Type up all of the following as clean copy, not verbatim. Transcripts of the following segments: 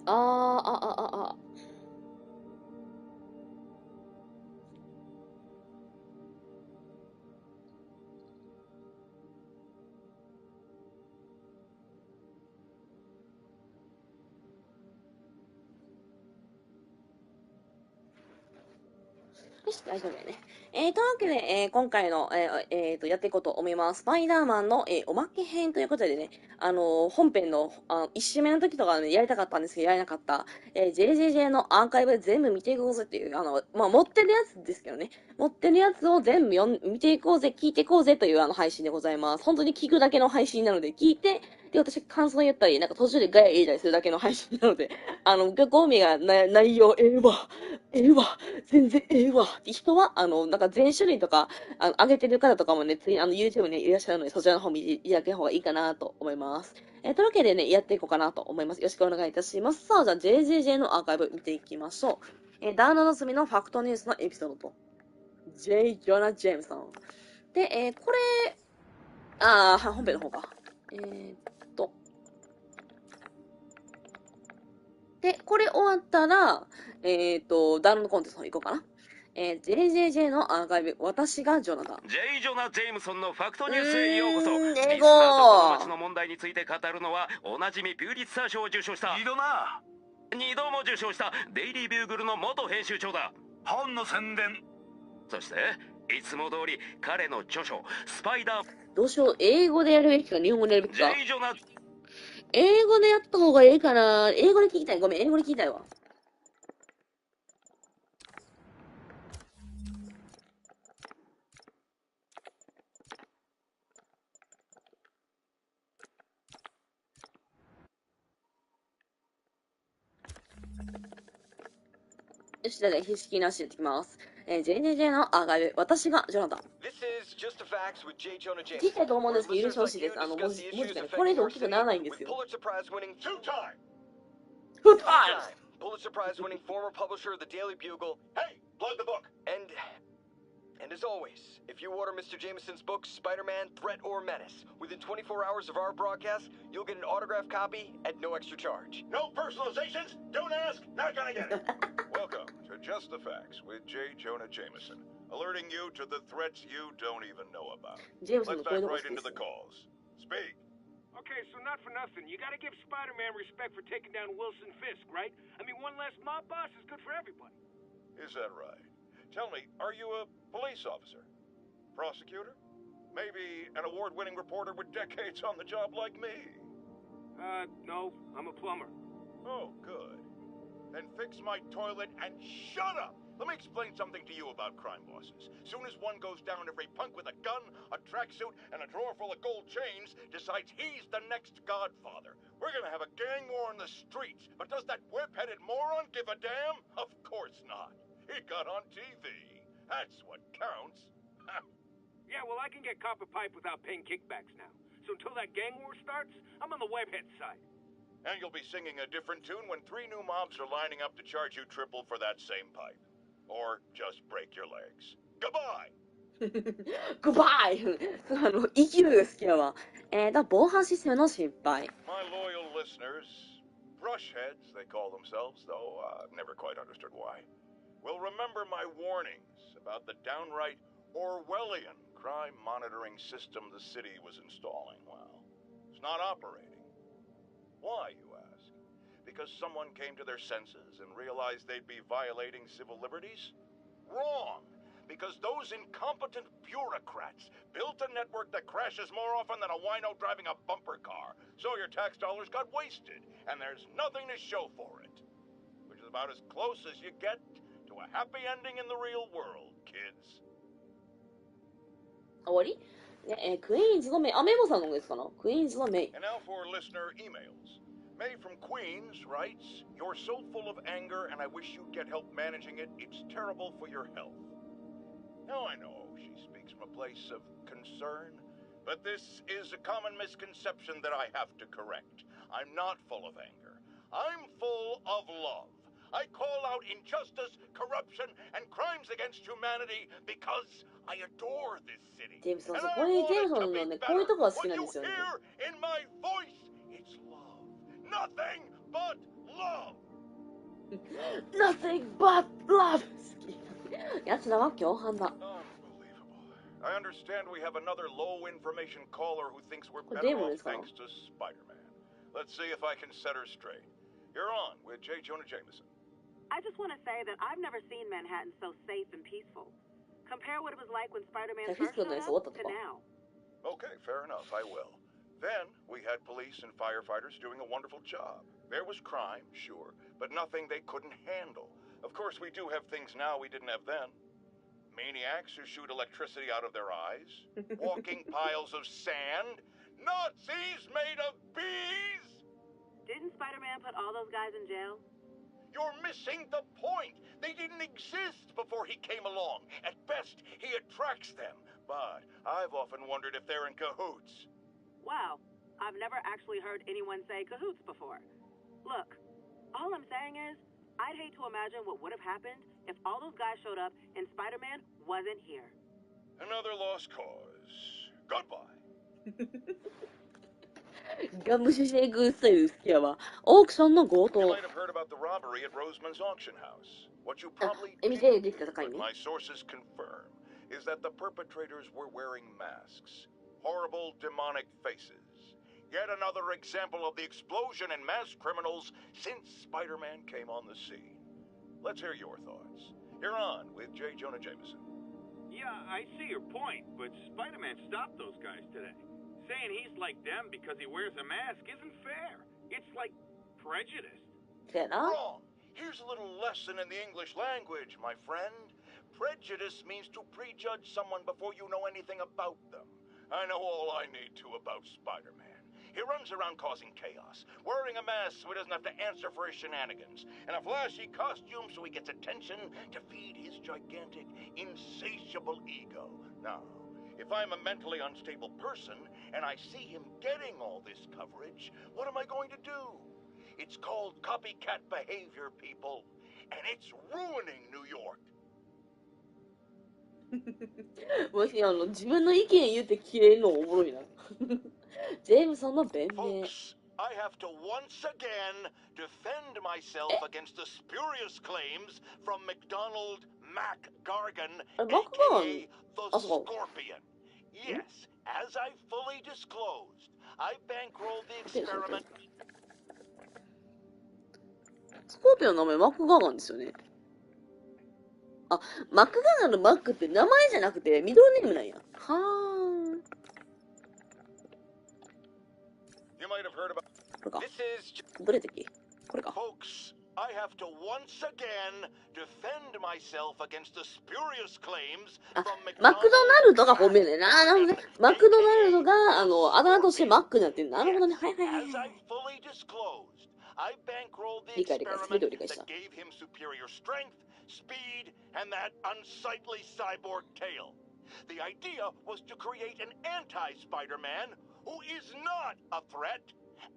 あー、あ。よし、大丈夫だよね。というわけで、今回の、やっていこうと思います。スパイダーマンの、おまけ編ということでね、本編の、一周目の時とかね、やりたかったんですけど、やれなかった、JJJ のアーカイブ全部見ていこうぜっていう、持ってるやつですけどね、持ってるやつを全部見ていこうぜ、聞いていこうぜという配信でございます。本当に聞くだけの配信なので、聞いて、で、私感想言ったり、なんか途中でガヤ入れたりするだけの配信なので、ご興味が内容、全然って人は、なんか全種類とか、上げてる方とかもね、YouTube にいらっしゃるので、そちらの方見ていただけた方がいいかなと思います。というわけでね、やっていこうかなと思います。よろしくお願いいたします。さあ、じゃあ JJJ のアーカイブ見ていきましょう。ダウンロード済みのファクトニュースのエピソードと、ジョナ・ジェームさん。で、これ、本編の方か。で、これ終わったら、ダウンロードコンテスト行こうかな。JJJ のアーカイブ、私がジョナだ。ジョナ・ジェームソンのファクトニュースへようこそ。英語リスナーとこの街の問題について語るのは、おなじみピューリッツァー賞を受賞した2度も受賞したデイリービューグルの元編集長だ。本の宣伝。そしていつも通り彼の著書スパイダー。どうしよう、英語でやるべきか、日本語でやるべきか。ジョナ。英語でやった方がいいかな。英語で聞きたい。ごめん、英語で聞きたいわ。よし、じゃあ、筆式なしでやってきます。JJJ のアーカイブ、私がジョナタン。聞きたいと思うんですけど、許してほしいです。文字がね、これ以上大きくならないんですよ。Two times! Pulitzer Prize winning former publisher of the Daily Bugle. Hey, plug the book. And as always, if you order Mr. Jameson's book, Spider-Man, Threat or Menace, within 24 hours of our broadcast, you'll get an autographed copy at no extra charge. No personalizations. Don't ask. Not gonna get it. Welcome to Just the Facts with J. Jonah Jameson, alerting you to the threats you don't even know about. Let's dive right into the calls. Speak. Okay, so not for nothing. You gotta give Spider-Man respect for taking down Wilson Fisk, right? I mean, one less mob boss is good for everybody. Is that right? Tell me, are you a police officer? Prosecutor? Maybe an award-winning reporter with decades on the job like me? No, I'm a plumber. Oh, good. Then fix my toilet and shut up! Let me explain something to you about crime bosses. Soon as one goes down, every punk with a gun, a tracksuit, and a drawer full of gold chains decides he's the next godfather. We're gonna have a gang war in the streets, but does that whip-headed moron give a damn? Of course not. He got on TV. That's what counts. Yeah, well, I can get copper pipe without paying kickbacks now. So until that gang war starts, I'm on the webhead side. And you'll be singing a different tune when 3 new mobs are lining up to charge you triple for that same pipe. Or just break your legs. Goodbye! Goodbye! 勢いが好きだわ。防犯システムの失敗。My loyal listeners, brushheads they call themselves, though never quite understood why, will remember my warnings about the downright Orwellian crime monitoring system the city was installing. Well, it's not operating. Why, you ask? Because someone came to their senses and realized they'd be violating civil liberties? Wrong! Because those incompetent bureaucrats built a network that crashes more often than a wino driving a bumper car. So your tax dollars got wasted, and there's nothing to show for it. Which is about as close as you get to a happy ending in the real world, kids. 終わりね、クイーンズのメイ。メモさんのですかなクイーンズのメイ。 And now for listener emails. May from Queens writes, "You're so full of anger and I wish you'd get help managing it. It's terrible for your health." Now I know she speaks from a place of concern, but this is a common misconception that I have to correct. I'm not full of anger. I'm full of love. I call out injustice, corruption, and crimes against humanity because I adore this city. ジェームソン And さん、 I こういう want ジェーム it ソ to ン be のね、こういうと better. こが好き What なん you ですよね。 hear in my voice, it's love. Nothing but love. Nothing but love! 好き。やつらは共犯だ。Unbelievable. I understand we have another low information caller who thinks we're What better demon off is that? thanks to Spider-Man. Let's see if I can set her straight. You're on with J. Jonah Jameson. I just want to say that I've never seen Manhattan so safe and peaceful. Compare what it was like when Spider-Man first showed up to now. Okay, fair enough, I will. Then, we had police and firefighters doing a wonderful job. There was crime, sure, but nothing they couldn't handle. Of course, we do have things now we didn't have then. Maniacs who shoot electricity out of their eyes. Walking piles of sand. Nazis made of bees! Didn't Spider-Man put all those guys in jail? You're missing the point. They didn't exist before he came along. At best, he attracts them. But I've often wondered if they're in cahoots. Wow, I've never actually heard anyone say cahoots before. Look, all I'm saying is, I'd hate to imagine what would have happened if all those guys showed up and Spider-Man wasn't here. Another lost cause. Goodbye. ガムシしていくスタイル好きやわ。オークションの強 You 盗。 might have heard about the robbery at Roseman's auction house. What you probably 見て didn't できた hear, 高い but ね。 my sources confirm, is that the perpetrators were wearing masks. Horrible demonic faces. Yet another example of the explosion in mass criminals since Spider-Man came on the scene. Let's hear your thoughts. You're on with J. Jonah Jameson. Yeah, I see your point, but Spider-Man stopped those guys today. Saying he's like them because he wears a mask isn't fair. It's like prejudice. せやな。 Wrong. Here's a little lesson in the English language, my friend. Prejudice means to prejudge someone before you know anything about them. I know all I need to about Spider-Man. He runs around causing chaos, wearing a mask so he doesn't have to answer for his shenanigans, and a flashy costume so he gets attention to feed his gigantic, insatiable ego. Now, if I'm a mentally unstable person and I see him getting all this coverage, what am I going to do? It's called copycat behavior, people, and it's ruining New York. もし自分の意見言って切れるのおもろいな。ジェームソンの弁明。 Folks, I have to once again defend myself against the spurious claims from McDonald Mac Gargan, aka the Scorpion. Yes, as I fully disclosed, I bankrolled the experiment. スコーピオンの名前マックガーガンですよね。あ、マックガーガンのマックって名前じゃなくてミドルネームなんや。はーん。 You might have heard about これか。 this is どれだっけこれか。 folks. I have to once again defend myself against the spurious claims あ、 from マクドナルドが本名だよな。 McDonald なるほどね。マクドナルドが、あだ名としてマックになってる。なるほどね。はいはいはい As は I い。 fully disclosed, I bankrolled the 理解理解。す experiment べてを理解した。 that gave him superior strength, speed, and that unsightly cyborg tail. The idea was to create an anti-Spider-Man who is not a threat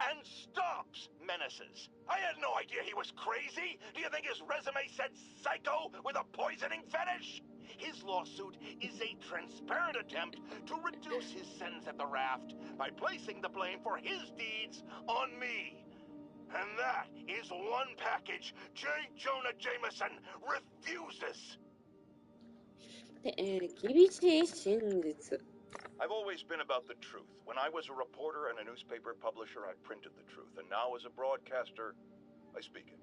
and stops menaces. I had no idea he was crazy. Do you think his resume said psycho with a poisoning fetish? His lawsuit is a transparent attempt to reduce his sentence at the raft by placing the blame for his deeds on me. And that is one package J. Jonah Jameson refuses. で、厳しい真実。 I've always been about the truth. When I was a reporter and a newspaper publisher, I printed the truth. And now as a broadcaster, I speak it.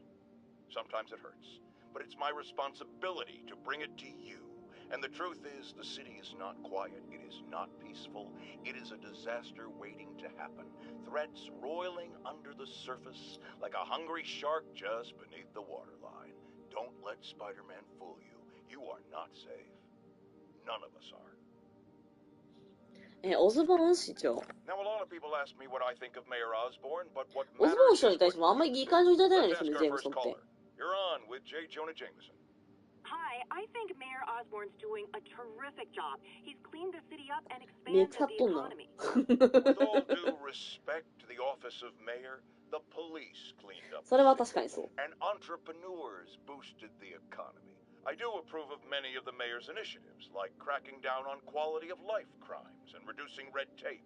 Sometimes it hurts. But it's my responsibility to bring it to you. And the truth is, the city is not quiet. It is not peaceful. It is a disaster waiting to happen. Threats roiling under the surface like a hungry shark just beneath the waterline. Don't let Spider-Man fool you. You are not safe. None of us are. オズボーン市長。 Now, a lot of people ask me what I think of Mayor Osborn, but what オズボーン matters 市長 is に対して what もあんまりいい感情いただいてないで Let's すよ ask ね、ジェ our ームソ first ンって。 caller. You're on with J. Jonah Jameson. Hi, I think Mayor Osborn's doing a terrific job. He's cleaned the city up and めっ expanded ちゃっ the とんな。 economy. With all due respect to the office of mayor, the police cleaned up それは the 確かにそう。 city, and entrepreneurs boosted the economy. I do approve of many of the mayor's initiatives, like cracking down on quality of life crimes and reducing red tape.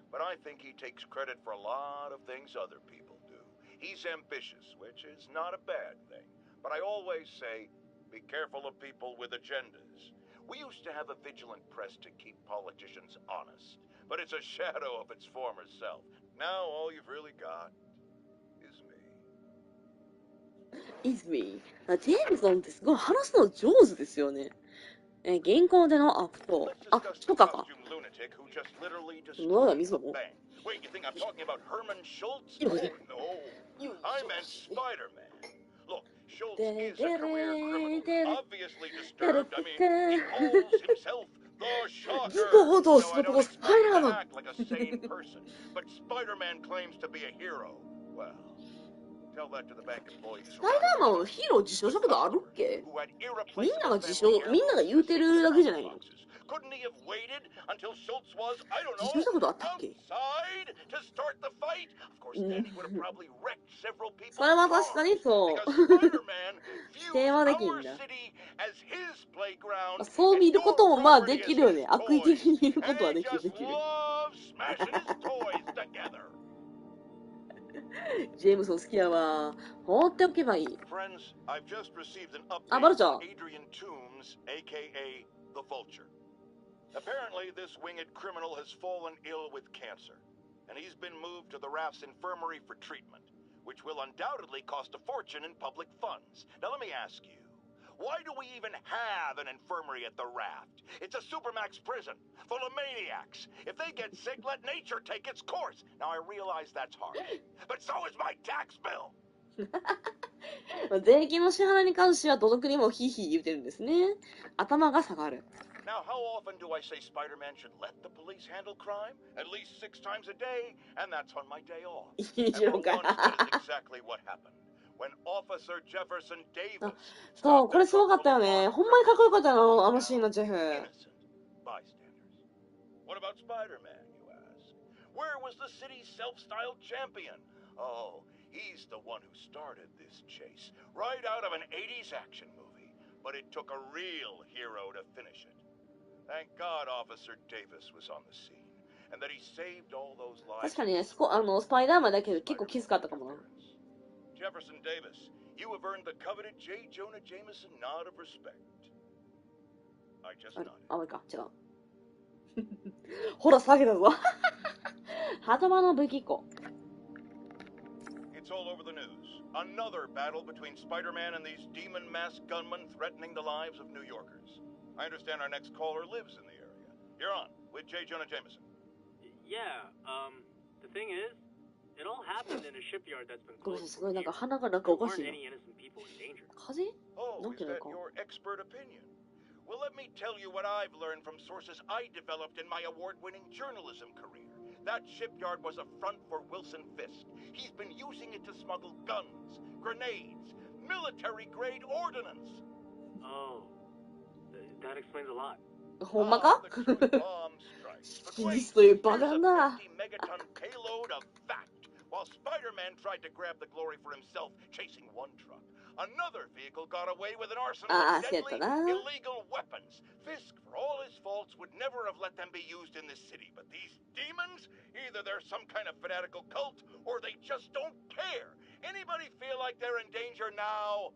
But I think he takes credit for a lot of things other people do. He's ambitious, which is not a bad thing. But I always say, be careful of people with agendas. We used to have a vigilant press to keep politicians honest, but it's a shadow of its former self. Now all you've really got is me. is me. ジェームソンってすごい話すの上手ですよね。原稿でのとかか。のだ、水野も。Wait, you think I'm talking about Herman Schultz? Oh, no. I meant Spider-Man. Look, Schultz is a career criminal, obviously disturbed. I mean, he calls himself the Shocker. So I don't expect him to act like a sane person. But Spider-Man claims to be a hero. Well, tell that to the bank employees. スパイダーマンはヒーロー自称したことあるっけ？みんなが言うてるだけじゃないの？ Couldn't he have waited until Schultz was, I don't know, 自称したことあったっけ？ outside to start the fight? Of course, then he would have probably wrecked several people. それは確かにそう。否定はできんだ。そう見ることもまあできるよね。悪意的に見ることはできる。ジェームソン好きやわ。放っておけばいい。あ、バルちゃん。Apparently, this winged criminal has fallen ill with cancer, and he's been moved to the Raft's infirmary for treatment, which will undoubtedly cost a fortune in public funds. Now, let me ask you, why do we even have an infirmary at the Raft? It's a supermax prison, full of maniacs. If they get sick, let nature take its course. Now, I realize that's hard, but so is my tax bill. 税金の支払いに関してはどの国もヒーヒー言うてるんですね。頭が下がる。Now, how often do I say Spider-Man should let the police handle crime? At least 6 times a day, and that's on my day off. And for once, that is exactly what happened. When Officer Jefferson Davis... そう、これすごかったよね。ほんまにかっこよかったよ、あのシーンのジェフ。What about Spider-Man, you ask? Where was the city's self-styled champion? Oh, he's the one who started this chase, right out of an 80s action movie. But it took a real hero to finish it. Thank God Officer Davis was on the scene, and that he saved all those lives. 確かにね、スパイダーマンだけど結構きつかったかもな。Jefferson Davis, you have earned the coveted J. Jonah Jameson nod of respect. I just nodded. あ、もういいか、違う。ほら、下げたぞ。鳩場の武器庫。It's all over the news. Another battle between Spider-Man and these demon masked gunmen threatening the lives of New Yorkers. I understand our next caller lives in the area. You're on with J. Jonah Jameson. Yeah, the thing is, it all happened in a shipyard that's been closed. すごいなんか鼻がなんかおかしいな。 風邪？ Oh, is that your expert opinion? Well, let me tell you what I've learned from sources I developed in my award-winning journalism career. That shipyard was a front for Wilson Fisk. He's been using it to smuggle guns, grenades, military-grade ordnance. Oh, that explains a lot. ほんまか？真実というバカな。megaton payload of fact, while Spider-Man tried to grab the glory for himself, chasing one truck. Another vehicle got away with an arsenal of deadly, illegal weapons. Fisk, for all his faults, would never have let them be used in this city. But these demons, either they're some kind of fanatical cult, or they just don't care. Anybody feel like they're in danger now?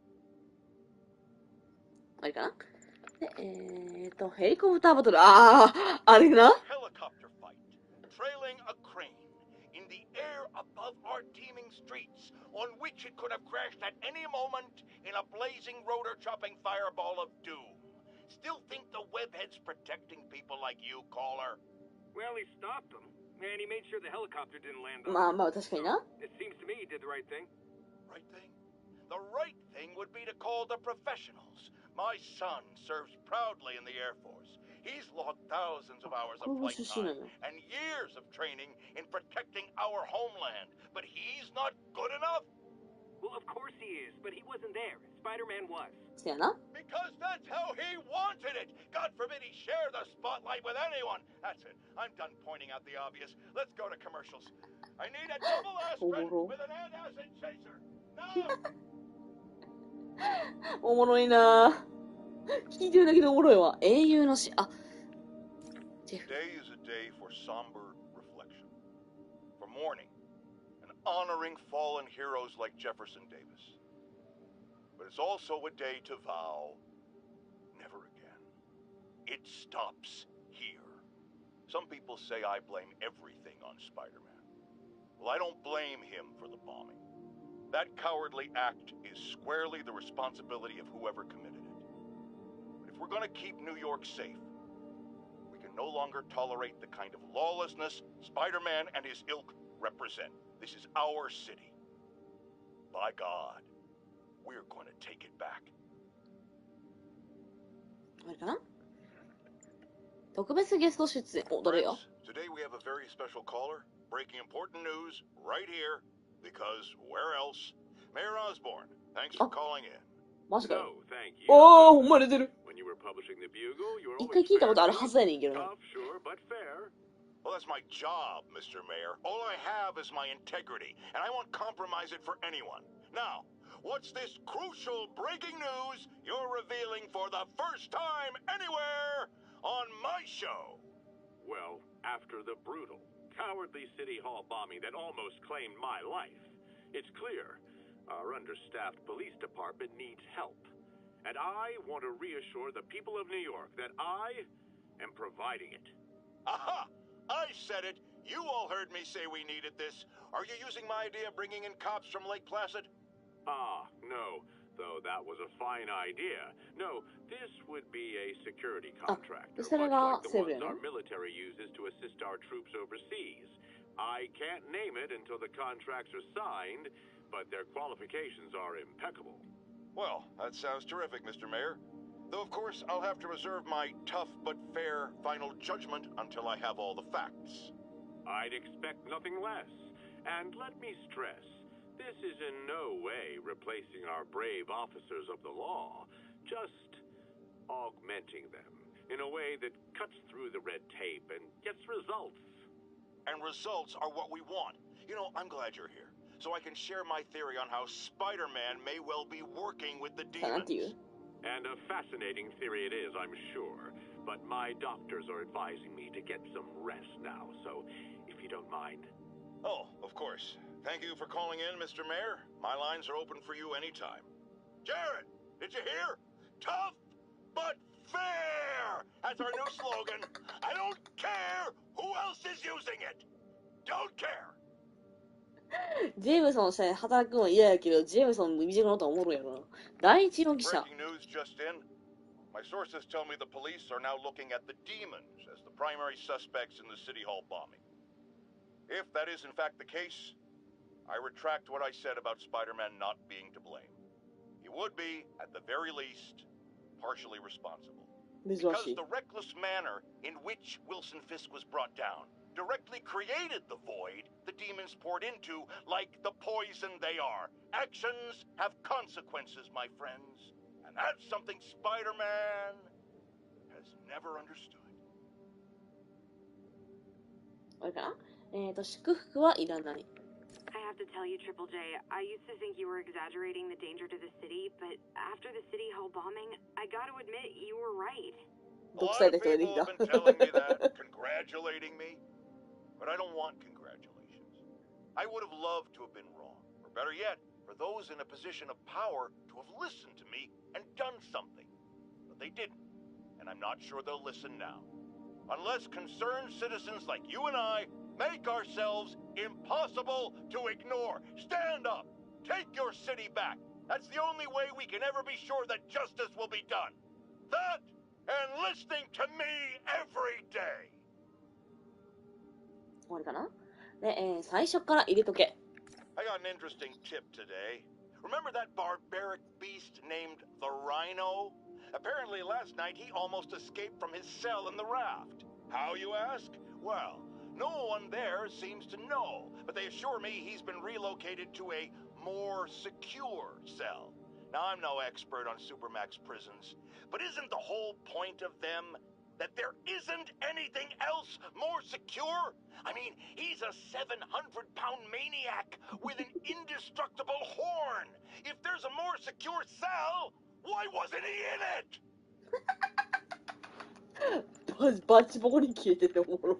あれかな？ヘリコプターバトル。ああ、あれな。Helicopter fight, trailing a crane in the air above our teeming streets, on which it could have crashed at any moment in a blazing rotor-chopping fireball of doom. Still think the webhead's protecting people like you, caller? Well, he stopped them, and he made sure the helicopter didn't land on him. まあまあ確かにな。It seems to me he did the right thing. Right thing? The right thing would be to call the professionals. My son serves proudly in the Air Force. He's logged thousands of hours of flight time and years of training in protecting our homeland. But he's not good enough? Well, of course he is, but he wasn't there. Spider-Man was. Because that's how he wanted it. God forbid he share the spotlight with anyone. That's it. I'm done pointing out the obvious. Let's go to commercials. I need a double aspirin with an antacid chaser. No! おもろいな。聞いてるだけでおもろいわ。英雄の死。あ、ジェフ。Today is a day for somber reflection, for mourning, and honoring fallen heroes like Jefferson Davis. But it's also a day to vow never again. It stops here. Some people say I blame everything on Spider-Man. Well, I don't blame him for the bombing. That cowardly act is squarely the responsibility of whoever committed it. But if we're gonna keep New York safe, we can no longer tolerate the kind of lawlessness Spider-Man and his ilk represent. This is our city. By God, we're gonna take it back. あれかな、特別ゲスト出演。お、誰よ。 Today we have a very special caller, breaking important news right here, because where else? Mayor Osborne, thanks for calling in. マジかよ。 No, thank you. おー、ほんまに出てる。 When you were publishing the Bugle, you were 一回 always 聞いた fair ことある to は me. ずやねんけどな。 Tough, sure, but fair. Well, that's my job, Mr. Mayor. All I have is my integrity, and I won't compromise it for anyone. Now, what's this crucial breaking news you're revealing for the first time anywhere on my show? Well, after the brutal, cowardly City Hall bombing that almost claimed my life, it's clear our understaffed police department needs help. And I want to reassure the people of New York that I am providing it. Aha! I said it. You all heard me say we needed this. Are you using my idea of bringing in cops from Lake Placid? Ah, no. Though that was a fine idea. No, this would be a security contractor, so much that like the was ones our civilian. military uses to assist our troops overseas. I can't name it until the contracts are signed, but their qualifications are impeccable. Well, that sounds terrific, Mr. Mayor. Though, of course, I'll have to reserve my tough but fair final judgment until I have all the facts. I'd expect nothing less. And let me stress, this is in no way replacing our brave officers of the law, just augmenting them in a way that cuts through the red tape and gets results. And results are what we want. You know, I'm glad you're here, so I can share my theory on how Spider-Man may well be working with the かなってい demons. う。 And a fascinating theory it is, I'm sure. But my doctors are advising me to get some rest now, so if you don't mind. Oh, of course. Thank you for calling in, Mr. Mayor. My lines are open for you anytime. Jared, did you hear? Tough but fair! That's our new slogan. I don't care who else is using it. Don't care. ジェームソンの下で働くのは嫌やけど、ジェームソンの短いことはおもろいやろな。第一容疑者。 Breaking news just in. My sources tell me the police are now looking at the demons as the primary suspects in the City Hall bombing. If that is in fact the case, I retract what I said about Spider-Man not being to blame. He would be, at the very least, partially responsible. 珍 Because しい。 the reckless manner in which Wilson Fisk was brought down directly created the void the demons poured into, like the poison they are. Actions have consequences, my friends. And that's something Spider-Man has never understood. あれかな、祝福はいらない。 I have to tell you, Triple J, I used to think you were exaggerating the danger to the city, but after the City Hall bombing, I got to admit you were right. A lot of people have been telling me that, congratulating me. But I don't want congratulations. I would have loved to have been wrong. Or better yet, for those in a position of power to have listened to me and done something. But they didn't. And I'm not sure they'll listen now. Unless concerned citizens like you and I make ourselves impossible to ignore. Stand up. Take your city back. That's the only way we can ever be sure that justice will be done. That and listening to me every day. 終わりかなで、最初から入れとけ。 I got an interesting tip today. Remember that barbaric beast named the Rhino? Apparently last night he almost escaped from his cell in the raft. How, you ask? Well, no one there seems to know, but they assure me he's been relocated to a more secure cell. Now, I'm no expert on Supermax prisons, but isn't the whole point of them that there isn't anything else more secure? I mean, he's a 700-pound maniac with an indestructible horn. If there's a more secure cell, why wasn't he in it? バッチボコに消えてておもろ。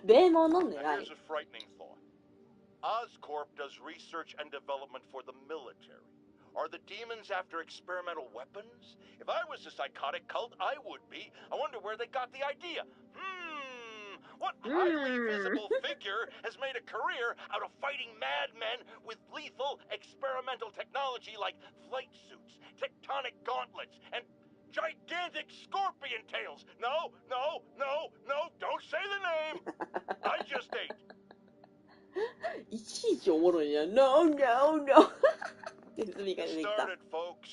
デーモンの狙い。 Here's a frightening thought. Oscorp does research and development for the military. Are the demons after experimental weapons? If I was a psychotic cult, I would be. I wonder where they got the idea. What highly visible figure has made a career out of fighting madmen with lethal experimental technology like flight suits, tectonic gauntlets, and gigantic scorpion tails? No, don't say the name. I just ate. いちいちおもろいやん。No, no, no. It started, folks.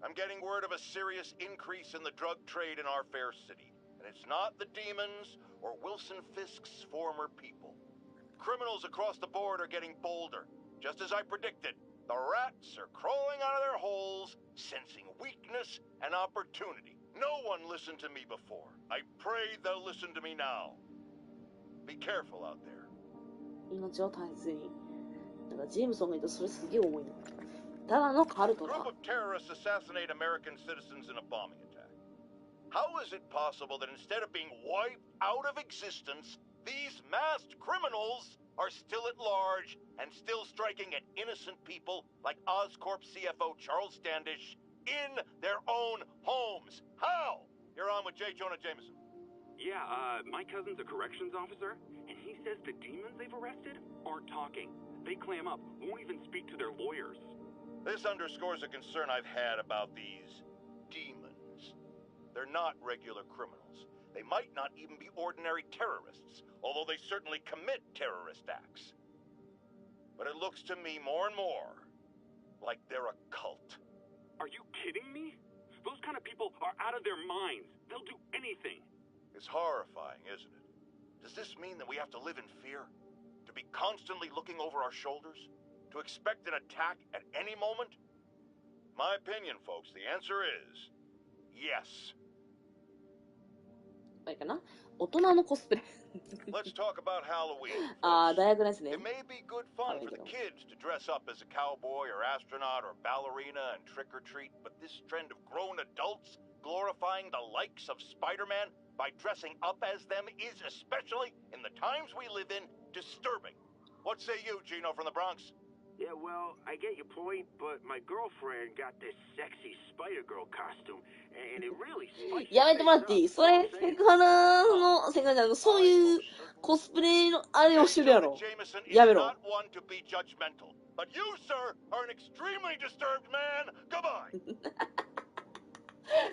I'm getting word of a serious increase in the drug trade in our fair city. And it's not the demons or Wilson Fisk's former people. Criminals across the board are getting bolder. Just as I predicted, the rats are crawling out of their holes, sensing weakness and opportunity. No one listened to me before. I pray they'll listen to me now. Be careful out there. 命を大切に。なんかジェームソンが言うとそれすげえ重いの。ただのカルト A だ。 group of terrorists assassinate American citizens in a bombing attack. How is it possible that instead of being wiped out of existence, these masked criminals are still at large and still striking at innocent people like Oscorp CFO Charles Standish in their own homes? How? You're on with J. Jonah Jameson. Yeah, my cousin's a corrections officer, and he says the demons they've arrested aren't talking. They clam up, won't even speak to their lawyers. This underscores a concern I've had about these demons. They're not regular criminals. They might not even be ordinary terrorists, although they certainly commit terrorist acts. But it looks to me more and more like they're a cult. Are you kidding me? Those kind of people are out of their minds. They'll do anything. It's horrifying, isn't it? Does this mean that we have to live in fear? To be constantly looking over our shoulders? To expect an attack at any moment? My opinion, folks, the answer is yes. あれかな大人のコスプレ。Let's talk about Halloween. ああ、 folks. 大学ですね。 It may be good fun for the kids to dress up as a cowboy or astronaut or ballerina and trick or treat, but this trend of grown adults glorifying the likes of Spider-Man by dressing up as them is, especially in the times we live in, disturbing. What say you, Gino from the Bronx? Yeah, well, I get your point, but my girlfriend got this sexy Spider-Girl costume, and it really spices やめてもら things っていい up. それ、セクハラの、セクハラの、そういうコスプレのあれをしてるやろ。 Jameson is やめろ。 not one to be judgmental, but you, sir, are an extremely disturbed man. Goodbye.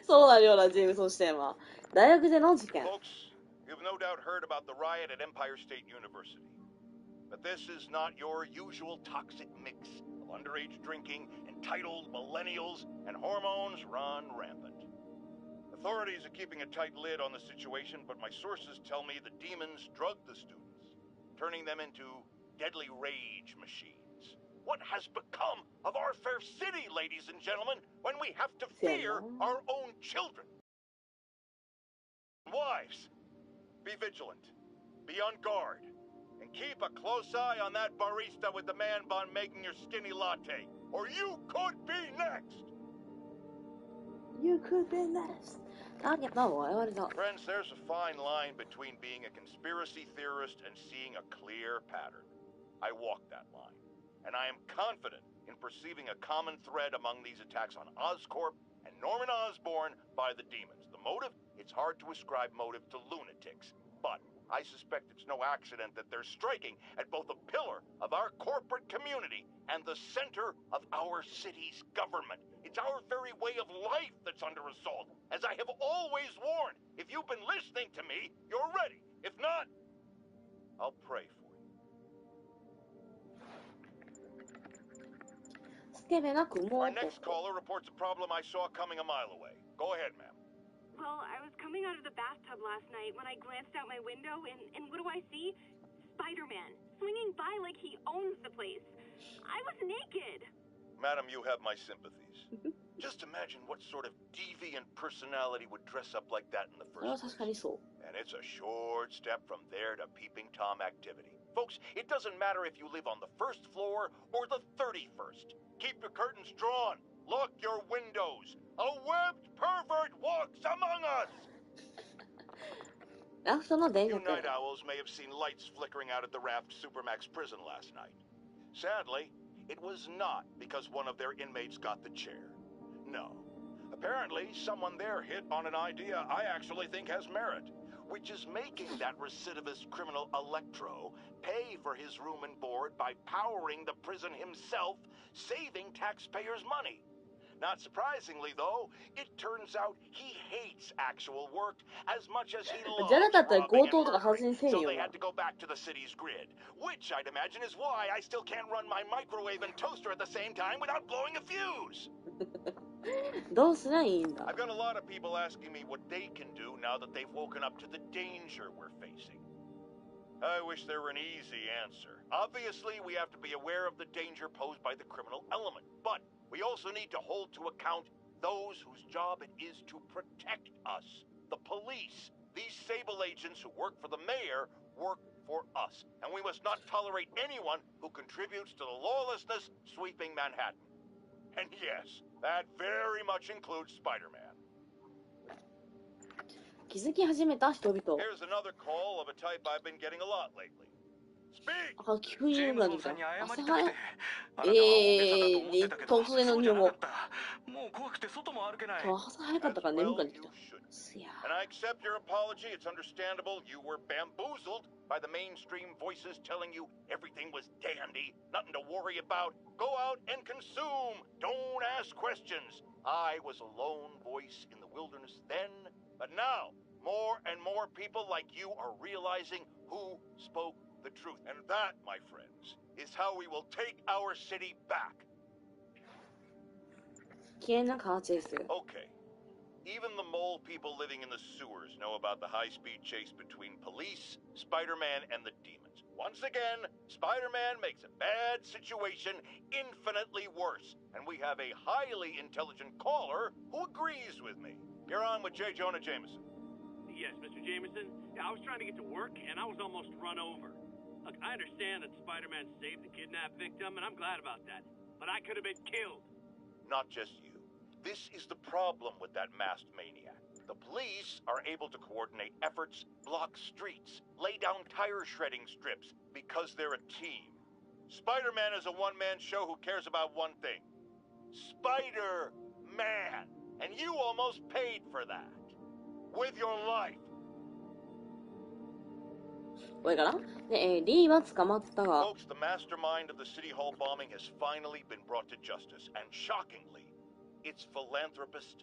そうなるようなジェームソン視点は。大学での事件。 Folks, you've no doubt heard about the riot at Empire State University. But this is not your usual toxic mix of underage drinking, entitled millennials, and hormones run rampant. Authorities are keeping a tight lid on the situation, but my sources tell me the demons drugged the students, turning them into deadly rage machines. What has become of our fair city, ladies and gentlemen, when we have to fear our own children? Wives, be vigilant, be on guard, and keep a close eye on that barista with the man bun making your skinny latte, or you could be next! You could be next. ターゲットは我々だ。 Friends, there's a fine line between being a conspiracy theorist and seeing a clear pattern. I walk that line, and I am confident in perceiving a common thread among these attacks on Oscorp and Norman Osborn by the demons. The motive? It's hard to ascribe motive to lunatics, but I suspect it's no accident that they're striking at both a pillar of our corporate community and the center of our city's government. It's our very way of life that's under assault. As I have always warned, if you've been listening to me, you're ready. If not, I'll pray for you. スケベな雲 Our next caller reports a problem I saw coming a mile away. Go ahead, ma'am. Well, I was coming out of the bathtub last night when I glanced out my window, and what do I see? Spider-Man, swinging by like he owns the place. I was naked. Madam, you have my sympathies. Just imagine what sort of deviant personality would dress up like that in the それは first 確かに place. そう。 And it's a short step from there to peeping Tom activity. Folks, it doesn't matter if you live on the first floor or the 31st. Keep your curtains drawn. Lock your windows. A webbed pervert walks among us. ラフトの伝 You 説。 night owls may have seen lights flickering out at the Raft Supermax prison last night. Sadly, it was not because one of their inmates got the chair. No. Apparently, someone there hit on an idea I actually think has merit, which is making that recidivist criminal Electro pay for his room and board by powering the prison himself, saving taxpayers' money. Not surprisingly, though, it turns out he hates actual work as much as he loves じゃなかったら強 robbing 盗 and とか発 murdering. 生せん So よ they な had to go back to the city's grid, which I'd imagine is why I still can't run my microwave and toaster at the same time without blowing a fuse. どうすりゃいいんだ I've got a lot of people asking me what they can do now that they've woken up to the danger we're facing. I wish there were an easy answer. Obviously, we have to be aware of the danger posed by the criminal element, but we also need to hold to account those whose job it is to protect us, the police. These Sable agents who work for the mayor work for us, and we must not tolerate anyone who contributes to the lawlessness sweeping Manhattan. And yes, that very much includes Spider-Man. 気づき始めた人々 Here's another call of a type I've been getting a lot lately. Speak! あ、急に眠くなってきた朝早い突然の日本語もう怖くて外も歩けない。今日朝早かったから眠くなってきたすや And I accept your apology. It's understandable. You were bamboozled by the mainstream voices telling you everything was dandy, nothing to worry about. Go out and consume. Don't ask questions. I was a lone voice in the wilderness then, but now more and more people like you are realizing who spoke the truth. And that, my friends, is how we will take our city back. 危険なカーチェイス Okay. Even the mole people living in the sewers know about the high-speed chase between police, Spider-Man, and the demons. Once again, Spider-Man makes a bad situation infinitely worse. And we have a highly intelligent caller who agrees with me. You're on with J. Jonah Jameson. Yes, Mr. Jameson. Yeah, I was trying to get to work, and I was almost run over. Look, I understand that Spider-Man saved the kidnapped victim, and I'm glad about that. But I could have been killed. Not just you. This is the problem with that masked maniac. The police are able to coordinate efforts, block streets, lay down tire shredding strips, because they're a team. Spider-Man is a one-man show who cares about one thing. Spider-Man! And you almost paid for that. With your life. これかなで、リーは捕まったが Folks, the mastermind of the City Hall bombing has finally been brought to justice, and shockingly, it's philanthropist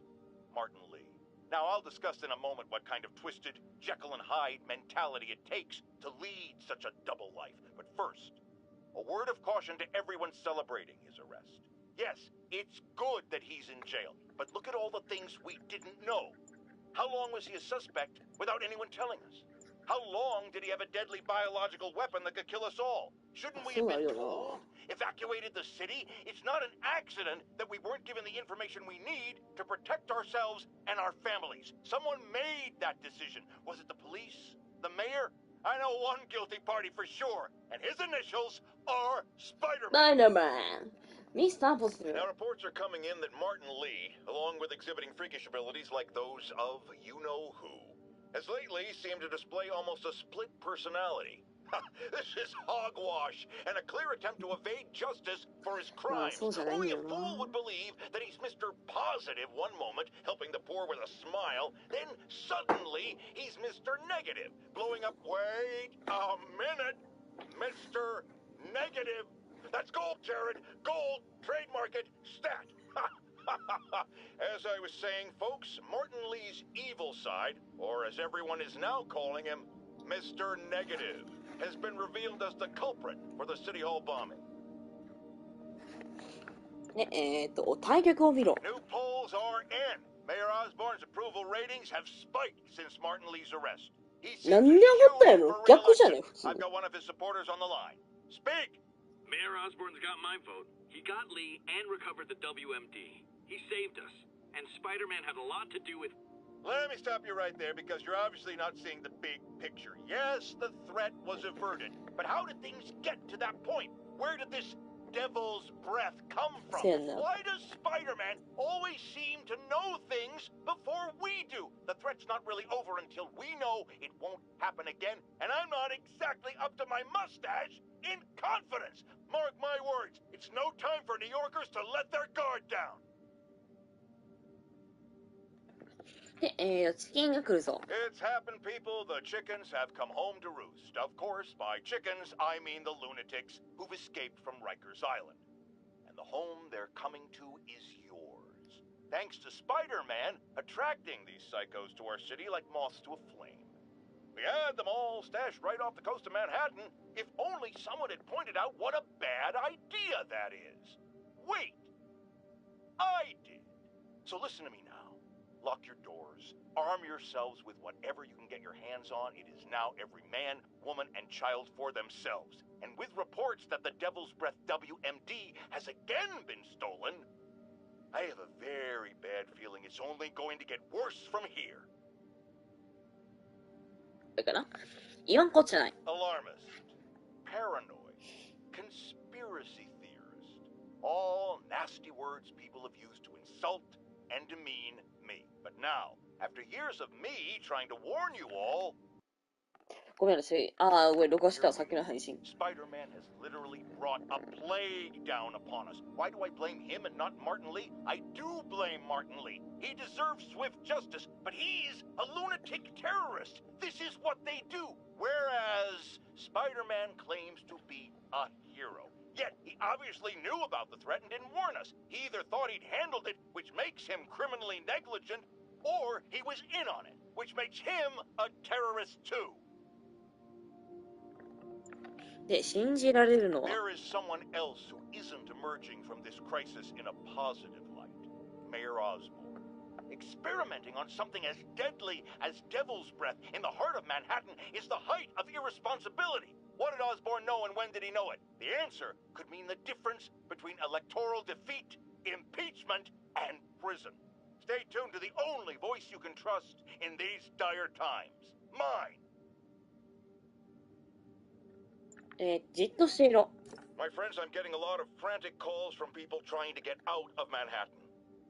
Martin Lee. Now, I'll discuss in a moment what kind of twisted Jekyll and Hyde mentality it takes to lead such a double life. But first, a word of caution to everyone celebrating his arrest. Yes, it's good that he's in jail, but look at all the things we didn't know. How long was he a suspect without anyone telling us? How long did he have a deadly biological weapon that could kill us all? Shouldn't we have been told? Evacuated the city? It's not an accident that we weren't given the information we need to protect ourselves and our families. Someone made that decision. Was it the police? The mayor? I know one guilty party for sure, and his initials are Spider-Man. Spider-Man Mr. Possible Now, reports are coming in that Martin Lee, along with exhibiting freakish abilities like those of you-know-who, has lately seemed to display almost a split personality. This is hogwash and a clear attempt to evade justice for his crimes. Only a fool would believe that he's Mr. Positive one moment, helping the poor with a smile, then suddenly he's Mr. Negative, blowing up. Wait a minute, Mr. Negative. That's gold, Jared. Gold, trademark it, stat. As I was saying, folks, Martin Lee's evil side, or as everyone is now calling him, Mr. Negative, has been revealed as the culprit for the City Hall bombing. 対局を見ろ New polls are in. Mayor Osborne's approval ratings have spiked since Martin Lee's arrest. He seems なんで上がったんやろ逆じゃね普通 I've got one of his supporters on the line. Speak! Mayor Osborne's got my vote. He got Lee and recovered the WMD. He saved us. And Spider-Man had a lot to do with... Let me stop you right there because you're obviously not seeing the big picture. Yes, the threat was averted. But how did things get to that point? Where did this devil's breath come from? Saying that. Why does Spider-Man always seem to know things before we do? The threat's not really over until we know it won't happen again, and I'm not exactly up to my mustache in confidence. Mark my words, it's no time for New Yorkers to let their guard down. で、チキンが来るぞ。 It's happened, people. The chickens have come home to roost. Of course, by chickens, I mean the lunatics who've escaped from Rikers Island. And the home they're coming to is yours. Thanks to Spider-Man attracting these psychos to our city like moths to a flame. We had them all stashed right off the coast of Manhattan. If only someone had pointed out what a bad idea that is. Wait! I did. So listen to me now. Lock your doors. Arm yourselves with whatever you can get your hands on. It is now every man, woman, and child for themselves. And with reports that the Devil's Breath WMD has again been stolen, I have a very bad feeling it's only going to get worse from here. だから言わんこっちゃない。 Alarmist, paranoid, conspiracy theorist. All nasty words people have used to insult and demean me. But now, after years of me trying to warn you all, ごめんなさい。ああ、ごめん、録画したわ、さっきの配信。 Spider-Man has literally brought a plague down upon us. Why do I blame him and not Martin Lee? I do blame Martin Lee. He deserves swift justice, but he's a lunatic terrorist. This is what they do. Whereas Spider-Man claims to be a hero. Yet he obviously knew about the threat and didn't warn us. He either thought he'd handled it, which makes him criminally negligent, or he was in on it, which makes him a terrorist too. で、信じられるのは、 There is someone else who isn't emerging from this crisis in a positive light. Mayor Osborn. Experimenting on something as deadly as Devil's Breath in the heart of Manhattan is the height of irresponsibility. What did Osborn know and when did he know it? The answer could mean the difference between electoral defeat, impeachment, and prison. Stay tuned to the only voice you can trust in these dire times. Mine. じっとしていろ。 My friends, I'm getting a lot of frantic calls from people trying to get out of Manhattan.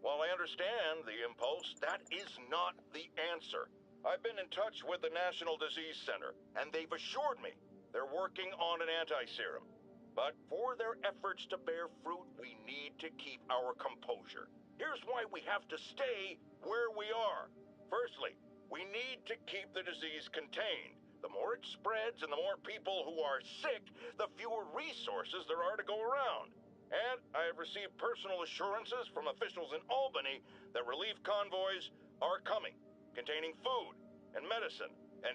While I understand the impulse, that is not the answer. I've been in touch with the National Disease Center, and they've assured me they're working on an anti-serum. But for their efforts to bear fruit, we need to keep our composure. Here's why we have to stay where we are. Firstly, we need to keep the disease contained. The more it spreads and the more people who are sick, the fewer resources there are to go around. And I have received personal assurances from officials in Albany that relief convoys are coming, containing food and medicine. And,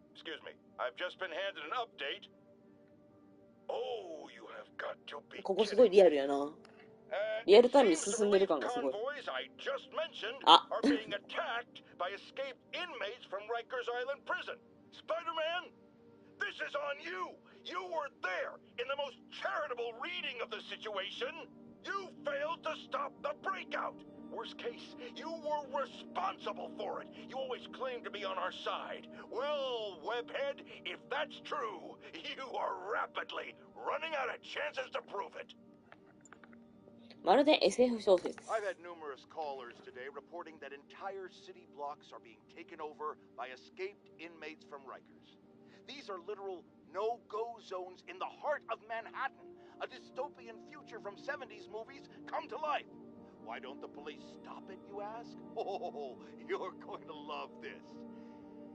excuse me, I've just been handed an update. Oh, you have got to be ここすごいリアルやな。リアルタイムに進んでる感がすごい。 convoys I just mentioned あ are being attacked by escaped inmates from Rikers Island Prison. Spider-Man, this is on you. You were there in the most charitable reading of the situation. You failed to stop the breakout. Worst case, you were responsible for it. You always claimed to be on our side. Well, Webhead, if that's true, you are rapidly running out of chances to prove it. まるで SF 小説。 I've had numerous callers today reporting that entire city blocks are being taken over by escaped inmates from Rikers. These are literal no-go zones in the heart of Manhattan. A dystopian future from 70s movies come to life. Why don't the police stop it, you ask? Oh, you're going to love this.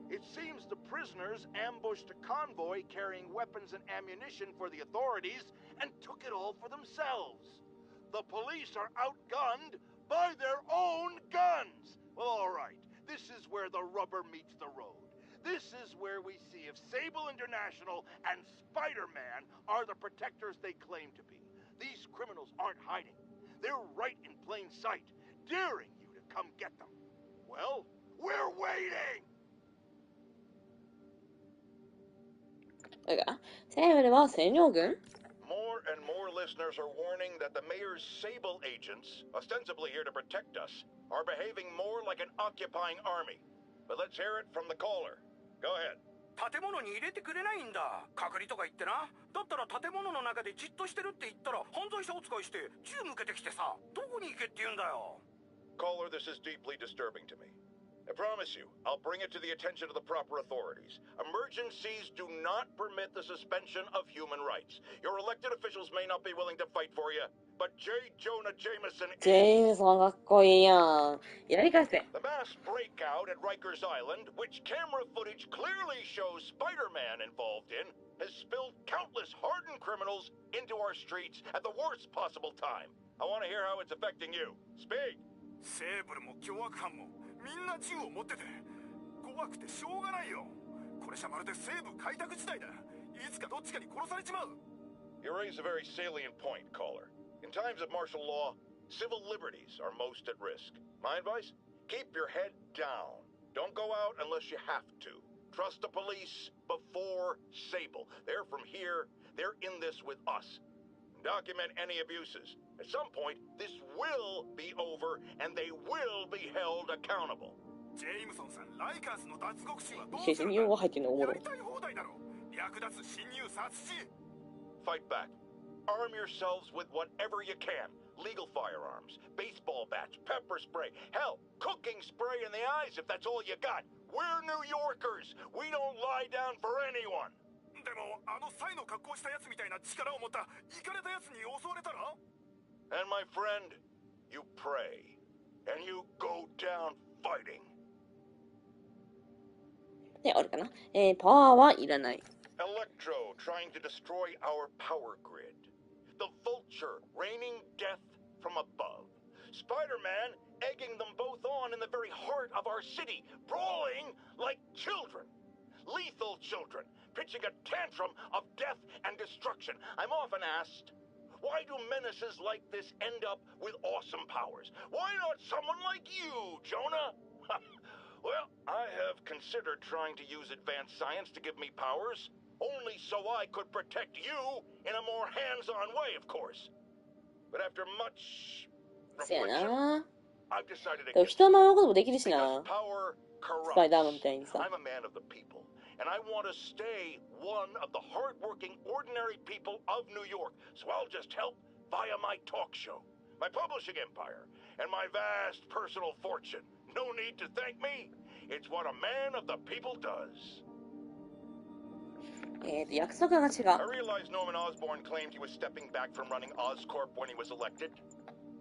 It seems the prisoners ambushed a convoy carrying weapons and ammunition for the authorities and took it all for themselves. The police are outgunned by their own guns. Well, all right. This is where the rubber meets the road. This is where we see if Sable International and Spider-Man are the protectors they claim to be. These criminals aren't hiding. They're right in plain sight, daring you to come get them. Well, we're waiting! だから、西部では占領軍 More and more listeners are warning that the mayor's Sable agents, ostensibly here to protect us, are behaving more like an occupying army. But let's hear it from the caller. Go ahead. 建物に入れてくれないんだ。隔離とか言ってな。だったら建物の中でじっとしてるって言ったら犯罪者扱いして銃向けてきてさ、どこに行けって言うんだよ。 Caller, this is deeply disturbing to me. I promise you, I'll bring it to the attention of the proper authorities. Emergencies do not permit the suspension of human rights. Your elected officials may not be willing to fight for you, but J. Jonah Jameson is. ジェームソンかっこいいやん。やり返せ。 The mass breakout at Rikers Island, which camera footage clearly shows Spider-Man involved in, has spilled countless hardened criminals into our streets at the worst possible time. I want to hear how it's affecting you. Speak. セーブルも凶悪犯もみんな銃を持ってて怖くてしょうがないよ。これじゃまるで西部開拓時代だ。いつかどっちかに殺されちまう。 You raise a very salient point, caller. In times of martial law, civil liberties are most at risk. My advice? Keep your head down. Don't go out unless you have to. Trust the police before Sable. They're from here. They're in this with us. Document any abuses. At some point, this will be over, and they will be held accountable. ジェームソンさん、ライカーズの脱獄士はどう写真日本語入ってんのおもろい。やりたい放題だろ。略奪侵入殺人。 Fight back. Arm yourselves with whatever you can. Legal firearms, baseball bats, pepper spray, hell, cooking spray in the eyes if that's all you got. We're New Yorkers. We don't lie down for anyone. でもあのサイの格好したやつみたいな力を持ったイカれたやつに襲われたら And my friend, you pray. And you go down fighting. で、あるかな。パワーはいらない。 Electro trying to destroy our power grid. The Vulture raining death from above. Spider-Man egging them both on in the very heart of our city, brawling like children. Lethal children, pitching a tantrum of death and destruction. I'm often asked, why do menaces like this end up with awesome powers? Why not someone like you, Jonah? Well, I have considered trying to use advanced science to give me powers, only so I could protect you in a more hands-on way, of course. But after much せや reflection, な。 I've decided でも against 人を守ることもできるし because な。 power スパイダーマンみ corrupts. たいにさ。 I'm a man of the people, and I want to stay one of the hardworking, ordinary people of New York. So I'll just help via my talk show, my publishing empire, and my vast personal fortune. No need to thank me. It's what a man of the people does. 約束が違 I う。 realize Norman Osborn claimed he was stepping back from running Oscorp when he was elected.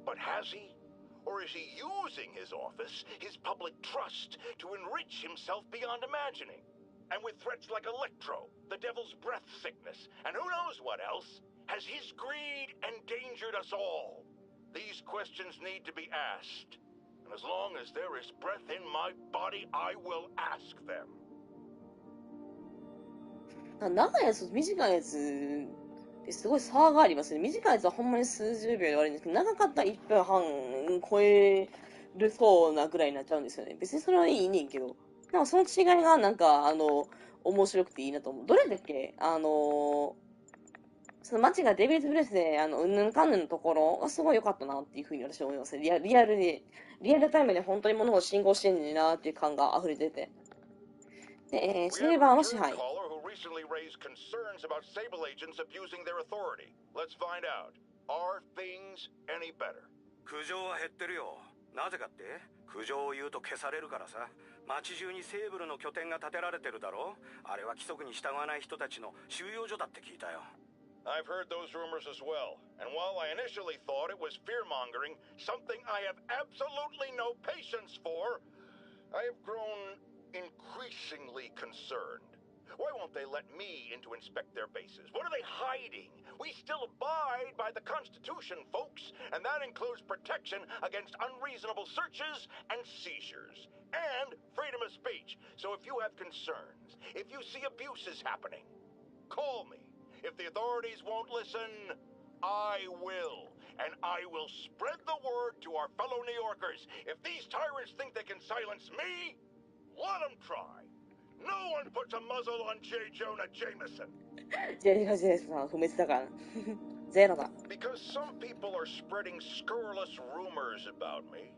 But has he? Or is he using his office, his public trust, to enrich himself beyond imagining? And with threats like Electro, the devil's breath sickness, and who knows what else, has his greed endangered us all? These questions need to be asked. And as long as there is breath in my body, I will ask them. 長いやつと短いやつですごい差がありますね。短いやつはほんまに数十秒で終わるんですけど、長かったら1分半超えるそうなぐらいになっちゃうんですよね。別にそれはいいねんけど、なんかその違いがなんか面白くていいなと思う。どれだっけその街がデビルズブレスでうんぬんかんぬんのところがすごい良かったなっていうふうに私は思いますね。リアルタイムで本当に物を信号してんねんなっていう感が溢れてて。で、シルバーの支配。 recently raised concerns about Sable agents abusing their authority. Let's find out. Are things any better? 苦情は減ってるよ。なぜかって苦情を言うと消されるからさ。街中にセーブルの拠点が建てられてるだろ。あれは規則に従わない人たちの収容所だって聞いたよ。 I've heard those rumors as well. And while I initially thought it was fear-mongering, something I have absolutely no patience for, I have grown increasingly concerned. Why won't they let me in to inspect their bases? What are they hiding? We still abide by the Constitution, folks, and that includes protection against unreasonable searches and seizures, and freedom of speech. So if you have concerns, if you see abuses happening, call me. If the authorities won't listen, I will. And I will spread the word to our fellow New Yorkers. If these tyrants think they can silence me, let them try. No one puts a muzzle on J. Jonah Jameson. JJJ さん不滅だから。ゼロだ。 Because some people are spreading scurrilous rumors about me,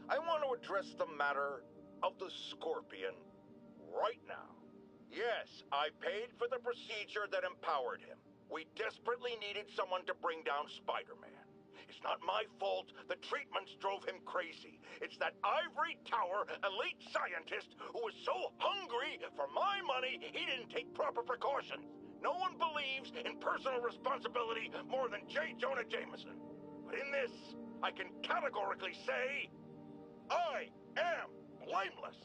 I want to address the matter of the Scorpion right now. Yes, I paid for the procedure that empowered him. We desperately needed someone to bring down Spider-Man. It's not my fault the treatments drove him crazy. It's that ivory tower elite scientist who was so hungry for my money he didn't take proper precautions. No one believes in personal responsibility more than J. Jonah Jameson. But in this, I can categorically say, I am blameless.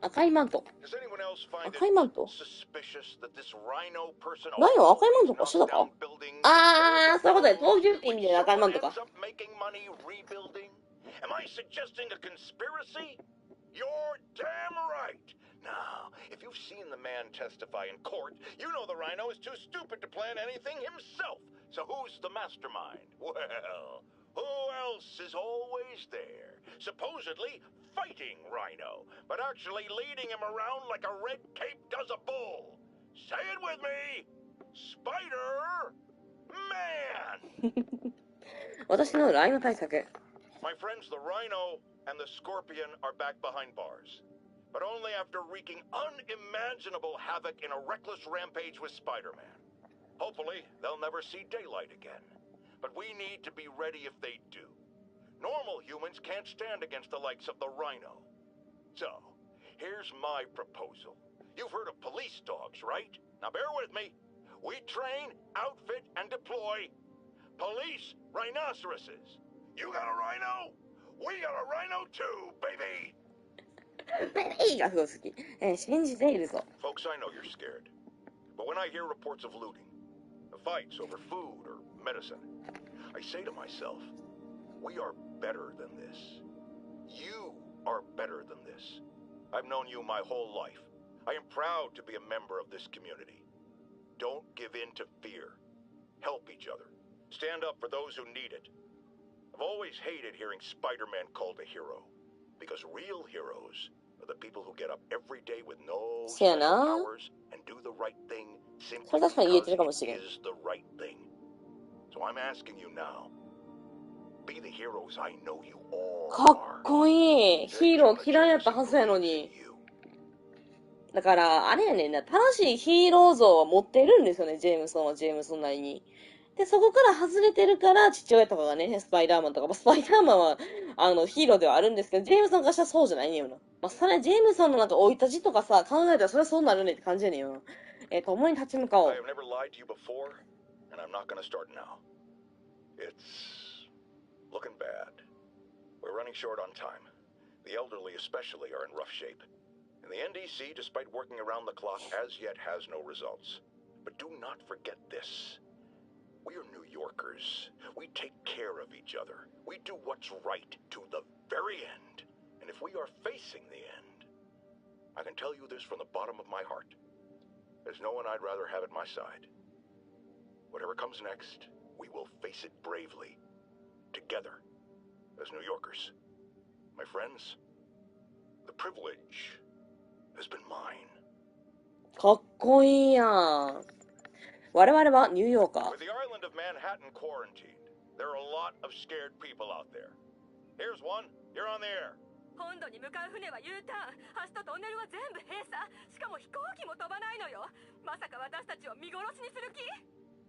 赤いマント。 Does anyone else find it 赤いマント。 suspicious that this Rhino person ライオン赤いマント always かしてた knocks か down buildings あー、そういうことで、 and 闘牛って意味で赤いマント someone か。 ends up making money rebuilding? Am I suggesting a conspiracy? You're damn right. Now, if you've seen the man testify in court, you know the Rhino is too stupid to plan anything himself. So who's the mastermind? Well, who else is always there? Supposedly fighting Rhino, but actually leading him around like a red cape does a bull. Say it with me. Spider-Man. 私のライオン対策。 My friends, the Rhino and the Scorpion are back behind bars. But only after wreaking unimaginable havoc in a reckless rampage with Spider-Man. Hopefully, they'll never see daylight again. But we need to be ready if they do. Normal humans can't stand against the likes of the Rhino. So, here's my proposal. You've heard of police dogs, right? Now bear with me. We train, outfit, and deploy police rhinoceroses. You got a rhino? We got a rhino too, baby! ベビーがすごい好き。信じているぞ。 Folks, I know you're scared. But when I hear reports of looting, of fights over food or medicine, I say to myself, we are better than this. You are better than this. I've known you my whole life. I am proud to be a member of this community. Don't give in to fear. Help each other. Stand up for those who need it. I've always hated hearing Spider-Man called a hero. Because real heroes are the people who get up every day with no special powers and do the right thing simply because it is the right thing. So I'm asking you now, be the heroes I know you all are. かっこいい。ヒーロー嫌いやったはずやのに。だから、あれやねんな、正しいヒーロー像を持ってるんですよね、ジェームソンはジェームソンなりに。で、そこから外れてるから、父親とかがね、スパイダーマンとか、スパイダーマンは、ヒーローではあるんですけど、ジェームソンがしたらそうじゃないねんよな。まあ、それ、ジェームソンのなんか、生い立ちとかさ、考えたらそれはそうなるねって感じやねんよな。共に立ち向かおう。I have never lied to you before, and I'm not gonna start now. It's looking bad. We're running short on time. The elderly especially are in rough shape. And the NDC, despite working around the clock, as yet has no results. But do not forget this. We are New Yorkers. We take care of each other. We do what's right to the very end. And if we are facing the end, I can tell you this from the bottom of my heart. There's no one I'd rather have at my side. Whatever comes next, we will face it bravely. Together, as New Yorkers. My friends, the privilege has been mine. かっこいいやん。我々はニューヨーカー。 With the island of Manhattan quarantined, there are a lot of scared people out there. Here's one. You're on the air. 本土に向かう船は U ターン、橋とトンネルは全部閉鎖。しかも飛行機も飛ばないのよ。まさか私たちを見殺しにする気？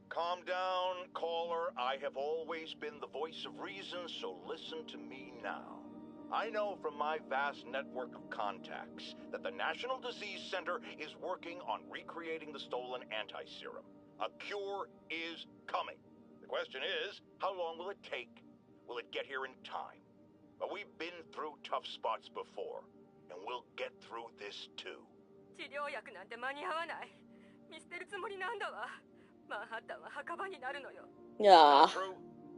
Calm down, caller. I have always been the voice of reason, so listen to me now. I know from my vast network of contacts that the National Disease Center is working on recreating the stolen anti-serum. A cure is coming. The question is, how long will it take? Will it get here in time? But we've been through tough spots before, and we'll get through this too. 治療薬なんて間に合わない。見捨てるつもりなんだわ。マンハッタンは墓場になるのよ。いやー。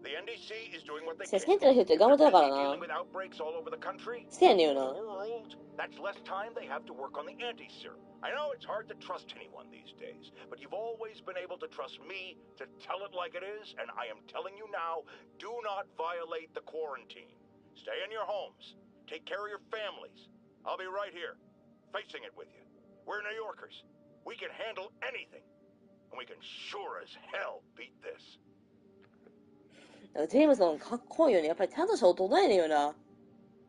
The NDC is doing what they セ can. ンターの人って頑張ってたからな。 Dealing with outbreaks all over the country. せやねんよな。 World, that's less time they have to work on the anti-serum. I know it's hard to trust anyone these days, but you've always been able to trust me to tell it like it is, and I am telling you now, do not violate the quarantine. Stay in your homes. Take care of your families. I'll be right here, facing it with you. We're New Yorkers. We can handle anything, and we can sure as hell beat this. ジェームソンかっこいいよね。やっぱりちゃんとした大人やねんよな。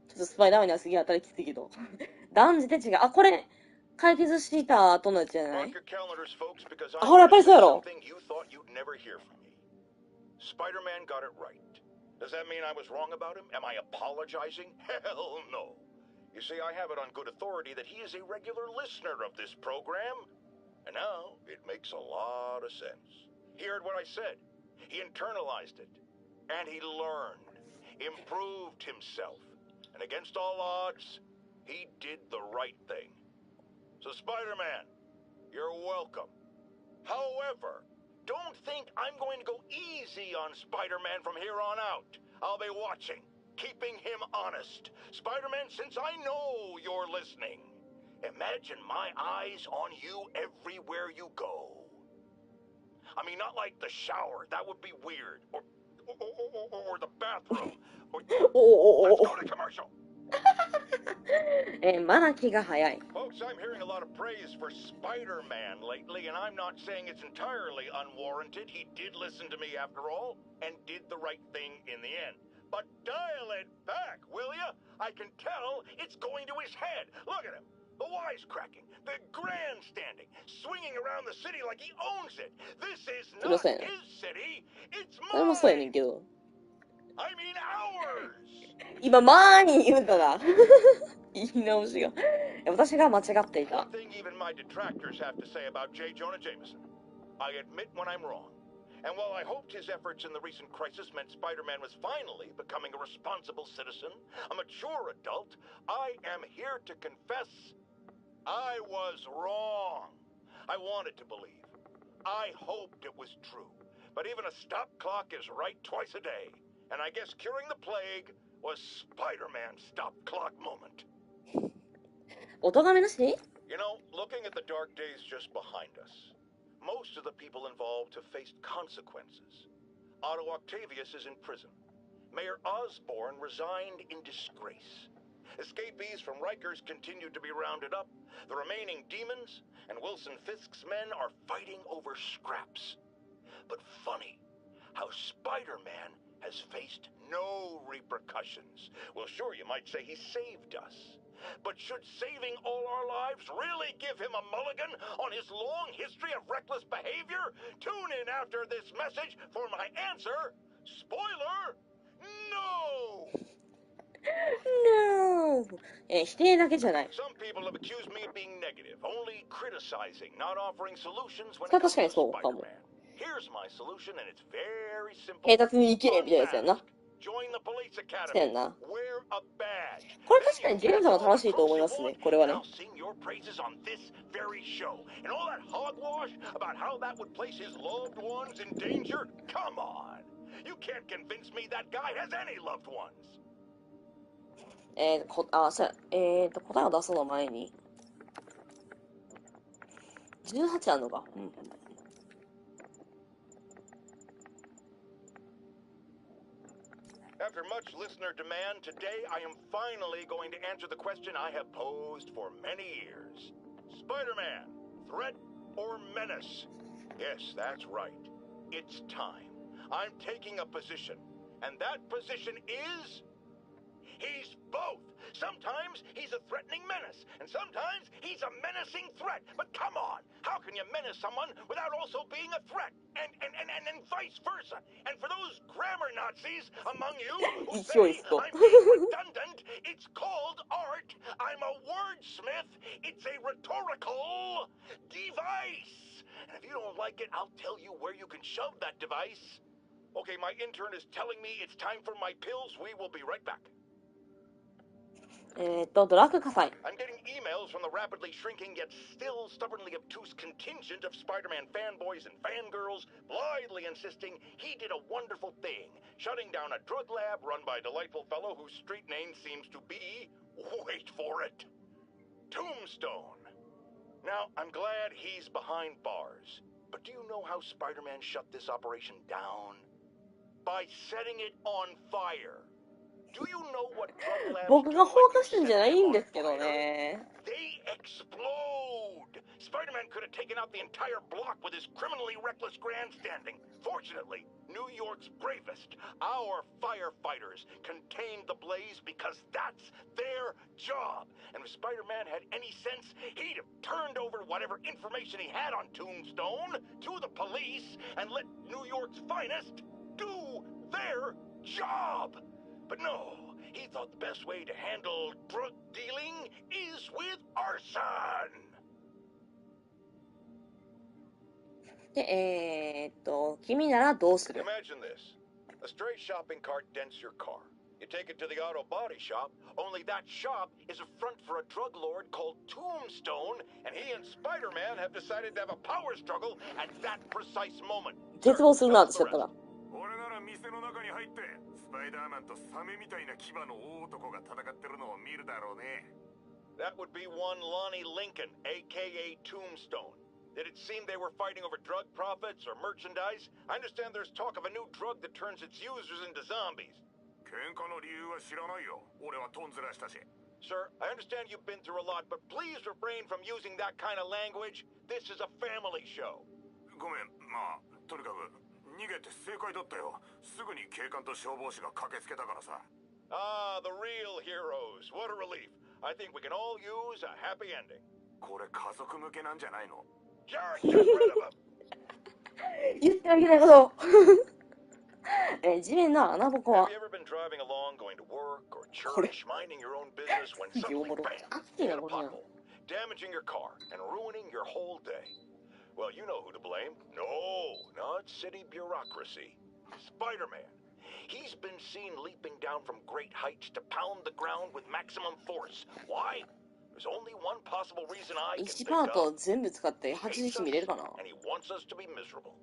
ちょっとスパイダーマンにはすげえ当たりきついけど。断じて違う。あ、これ解決した後のやつじゃない？ Mark your calendars, folks, because あ、ほら、やっぱりそうやろ。 something you thought you'd never hear from me. Spider-Man got it right. Does that mean I was wrong about him? Am I apologizing? Hell no. You see, I have it on good authority that he is a regular listener of this program. And now, it makes a lot of sense. He heard what I said. He internalized it. And he learned. Improved himself. And against all odds, he did the right thing. So, Spider-Man, you're welcome. However, don't think I'm going to go easy on Spider-Man from here on out. I'll be watching, keeping him honest. Spider-Man, since I know you're listening, imagine my eyes on you everywhere you go. I mean, not like the shower. That would be weird. Or the bathroom. Let's go to commercial. まだ気が早い。 Folks, I'm hearing a lot of praise for Spider-Man lately, and I'm not saying it's entirely unwarranted. He did listen to me after all, and did the right thing in the end. But dial it back, will ya? I can tell it's going to his head. Look at him. The wisecracking, the grandstanding, swinging around the city like he owns it. This is not his city, it's それもそうやね mine. んけど。 I mean ours. 今、前に言うたな。言い直しが。私が間違っていた。 One thing even my detractors have to say about J. Jonah Jameson. I admit when I'm wrong. And while I hoped his efforts in the recent crisis meant Spider-Man was finally becoming a responsible citizen, a mature adult, I am here to confess I was wrong. I wanted to believe. I hoped it was true. But even a stop clock is right twice a day. And I guess curing the plague was Spider-Man's stop clock moment. お咎めなしに？ You know, looking at the dark days just behind us, most of the people involved have faced consequences. Otto Octavius is in prison. Mayor Osborn resigned in disgrace. Escapees from Rikers continue to be rounded up. The remaining demons and Wilson Fisk's men are fighting over scraps. But funny how Spider-Man has faced no repercussions. Well, sure, you might say he saved us. But should saving all our lives really give him a mulligan on his long history of reckless behavior? Tune in after this message for my answer. Spoiler, no! No! 否定だけじゃない。 Some people have accused me of being negative, only criticizing, not offering solutions when それ it は確 comes かに to そうかも。 Spider-Man. Here's my solution, and it's very simple. 警察に行けみたいなやつやんな。 Join the police そうや academy. んな。 Wear a badge. これ確かにジェームさんは楽しいと思いますね。これはね。 I'll sing your praises on this very show. And all that hogwash about how that would place his loved ones in danger? Come on. You can't convince me that guy has any loved ones. そうや。答えを出すの前に。18あんのか。うん。 After much listener demand, today I am finally going to answer the question I have posed for many years. Spider-Man, threat or menace? Yes, that's right. It's time. I'm taking a position. And that position is... He's both. Sometimes he's a threatening menace, and sometimes he's a menacing threat. But come on, how can you menace someone without also being a threat? And vice versa. And for those grammar Nazis among you who say I'm being redundant, it's called art. I'm a wordsmith. It's a rhetorical device. And if you don't like it, I'll tell you where you can shove that device. Okay, my intern is telling me it's time for my pills. We will be right back. ドラッグ火災。 I'm getting emails from the rapidly shrinking yet still stubbornly obtuse contingent of Spider-Man fanboys and fangirls blithely insisting he did a wonderful thing, shutting down a drug lab run by a delightful fellow whose street name seems to be, wait for it, Tombstone. Now, I'm glad he's behind bars, but do you know how Spider-Man shut this operation down? By setting it on fire. Do you know what drug labs 僕が放火したんじゃないんですけどね。 They explode. Spider-Man could have taken out the entire block with his criminally reckless grandstanding. Fortunately, New York's bravest, our firefighters, contained the blaze because that's their job. And if Spider-Man had any sense, he'd have turned over whatever information he had on Tombstone to the police and let New York's finest do their job. But no, he thought the best way to handle drug dealing is with arson. で、君ならどうする？ Imagine this. A stray shopping cart dents your car. You take it to the auto body shop, only that shop is a front for a drug lord called Tombstone, and he and Spider-Man have decided to have a power struggle at that precise moment. 絶望するな、私だったら。俺なら店の中に入ってスパイダーマンとサメみたいな牙の大男が戦ってるのを見るだろうね。That would be one Lonnie Lincoln, aka Tombstone. Did it seem they were fighting over drug profits or merchandise? I understand there's talk of a new drug that turns its users into zombies. 喧嘩の理由は知らないよ。俺はトンズラしたし。Sir, I understand you've been through a lot, but please refrain from using that kind of language. This is a family show. ごめん、まあ、とにかく逃げて正解だったよ。すぐに警官と消防士が駆けつけたからさ。Ah, the real heroes. What a relief. I think we can all use a happy ending. これ家族向けなんじゃないの？ Just get rid of him. 言ってはいけないこと。地面の穴ぼこは Have you ever been driving along, going to work or church, minding your own business when いいお suddenly もろ。 bam, あってや hit a ろ、これ。 pothole, damaging your car and ruining your whole day? Well, you know who to blame. No, not city bureaucracy. Spider-Man. He's been seen leaping down from great heights to pound the ground with maximum force. Why? There's only one possible reason I can 1 think パート of. 全部使って80 Hates 匹 us, 見れるかな。 and he wants us to be miserable.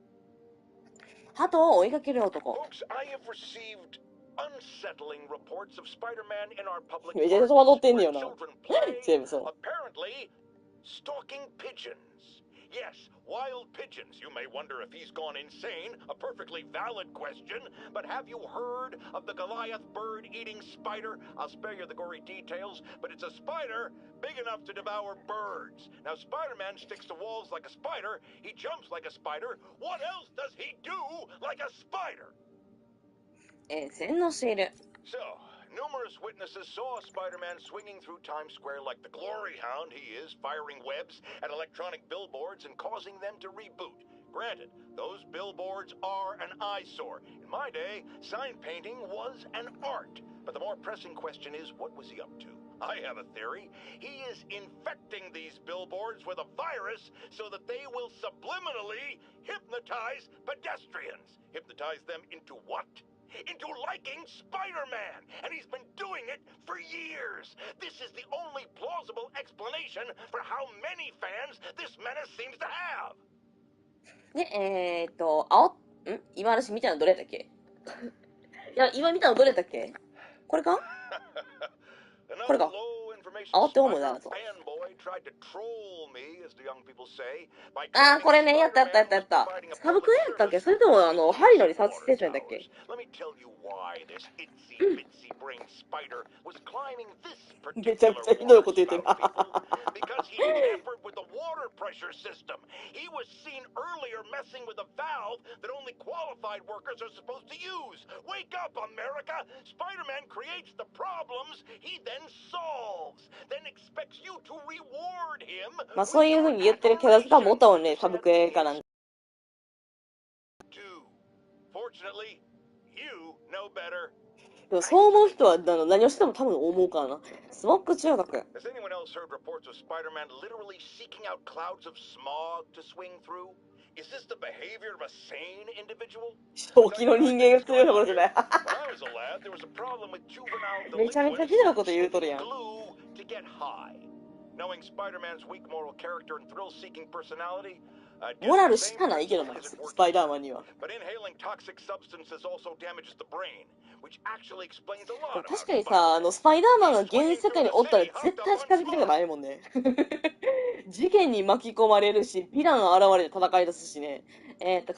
鳩を追いかける男。 Folks, I have received unsettling reports of Spider-Man in our public めちゃくちゃ戸惑ってんね where よな。 children play, 全部そう。 apparently stalking pigeons. Yes, wild pigeons. You may wonder if he's gone insane. A perfectly valid question. But have you heard of the Goliath bird-eating spider? I'll spare you the gory details, but it's a spider big enough to devour birds. Now, Spider-Man sticks to walls like a spider. He jumps like a spider. What else does he do like a spider? 洗脳している。 So, numerous witnesses saw Spider-Man swinging through Times Square like the glory hound he is, firing webs at electronic billboards and causing them to reboot. Granted, those billboards are an eyesore. In my day, sign painting was an art. But the more pressing question is, what was he up to? I have a theory. He is infecting these billboards with a virus so that they will subliminally hypnotize pedestrians. Hypnotize them into what? Into liking Spider-Man, and he's been doing it for years. This is the only plausible explanation for how many fans this menace seems to have. で、今私見たのどれだっけ？いや、今見たのどれだっけ？これか？これか。煽って思うなと。あー、これね、やった。サブクエやったっけ？それとも、ハリのリサーチステーションやったっけ？めちゃくちゃひどいこと言ってるな。Because he tampered with the water pressure system. He was seen earlier messing with a valve that only qualified workers are supposed to use. Wake up, America! Spider-Man creates the problems he then solves, then expects you to reward him. まあそういう風に言ってるキャラクターもおったもんね、サブクエかなんか。Fortunately, you know better. でもそう思う人は何をしても多分思うからな。スモック中学。 Has anyone else heard reports of Spider-Man literally seeking out clouds of smog to swing through? Is this the behavior of a sane individual? 正気の人間が強いところじゃない。 When I was a lad, there was a problem with juvenile めちゃめちゃひどいこと言うとるやん。 glue to get high. Knowing Spider-Man's weak moral character and thrill-seeking personality, モラルしかないけどな、スパイダーマンには。 But inhaling toxic substances also damages the brain, which actually explains a lot. 確かにさ、スパイダーマンが現実世界におったら絶対近づきたくないもんね。事件に巻き込まれるし、ヴィランが現れて戦い出すしね。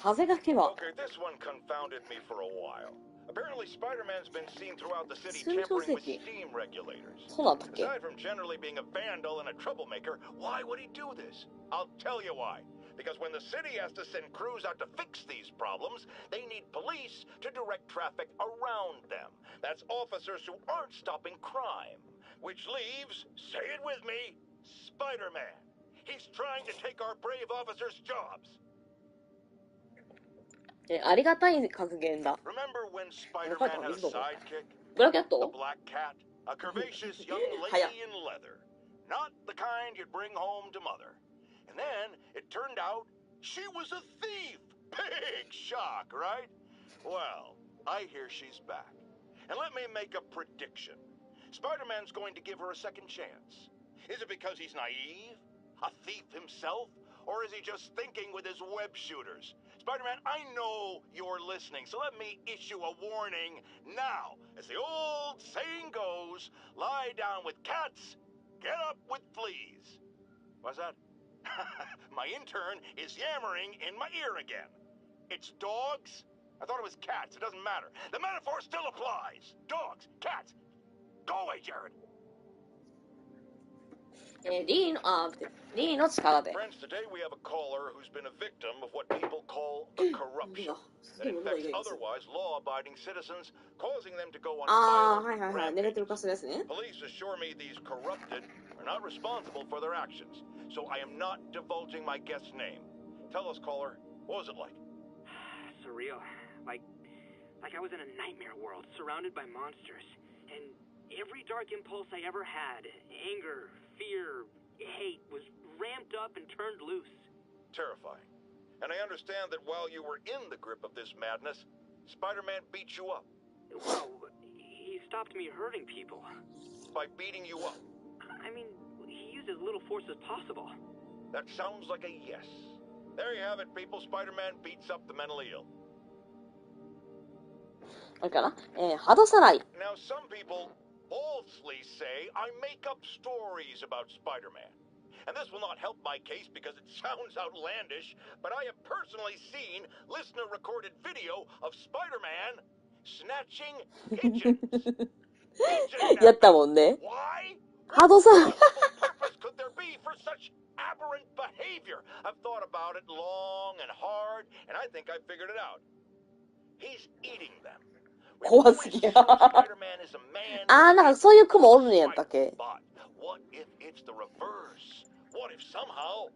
風が吹けば。Okay, this one confounded me for a while. Apparently, Spider-Man's been seen throughout the city 戦闘 tampering with 石 steam regulators. そうなんだっけ Aside from generally being a vandal and a troublemaker, why would he do this? I'll tell you why. Because when the city has to send crews out to fix these problems, they need police to direct traffic around them. That's officers who aren't stopping crime. Which leaves, say it with me, Spider-Man. He's trying to take our brave officers' jobs. ありがたい格言だ。 Remember when Spider-Man had a sidekick? ブラキャッ The ト black cat, a curvaceous young Hiya. lady in leather. Not the kind you'd bring home to mother. And then it turned out she was a thief. Big shock, right? Well, I hear she's back. And let me make a prediction. Spider-Man's going to give her a second chance. Is it because he's naive? A thief himself? Or is he just thinking with his web shooters? Spider-Man, I know you're listening, so let me issue a warning now. As the old saying goes, lie down with cats, get up with fleas. What's that? My intern is yammering in my ear again. It's dogs? I thought it was cats. It doesn't matter. The metaphor still applies. Dogs, cats. Go away, Jared. リーの力で。 Friends, today we have a caller who's been a victim of what people call the corruption that infects otherwise law-abiding citizens, causing them to go on ああ、はい violent はいはい。ネガティブ rampages. 化するやつね。 Police assure me these corrupted are not responsible for their actions, so I am not divulging my guest's name. Tell us, caller, what was it like? Surreal. Like I was in a nightmare world, surrounded by monsters. And every dark impulse I ever had, anger, fear, hate, was ramped up and turned loose. Terrifying. And I understand that while you were in the grip of this madness, Spider-Man beat you up. Well, he stopped me hurting people. By beating you up. I mean, he used as little force as possible. That sounds like a yes. There you have it, people. Spider-Man beats up the mentally ill. あれかな肌さらい。 Now, some people falsely say I make up stories about Spider-Man. And this will not help my case because it sounds outlandish, but I have personally seen listener-recorded video of Spider-Man snatching pigeons. Pigeon やったもんね。 Why? 肌さらい。 What purpose could there be for such aberrant behavior? I've thought about it long and hard, and I think I figured it out. He's eating them. 怖すぎや。 Spider-Man is a man. ああ、なんかそういう雲おるんやったっけ But what if it's the reverse? What if somehow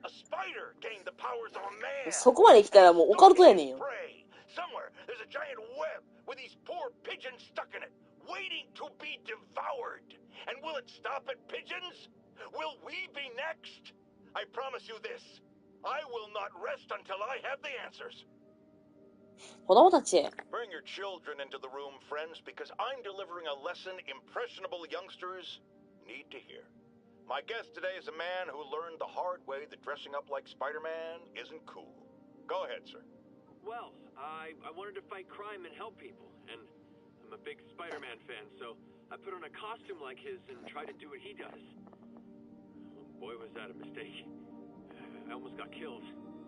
a spider gained the powers of a man? そこまで来たらもうオカルトやねんよ。 Prey. Somewhere there's a giant web with these poor pigeons stuck in it, waiting to be devoured. And will it stop at pigeons? Will we be next? I promise you this. I will not rest until I have the answers. 子供たち。 Bring your children into the room, friends, because I'm delivering a lesson impressionable youngsters need to hear. My guest today is a man who learned the hard way that dressing up like Spider-Man isn't cool. Go ahead, sir. Well, I wanted to fight crime and help people, and I'm a big Spider-Man fan, so I put on a costume like his and tried to do what he does. Boy, was that a mistake. I almost got killed.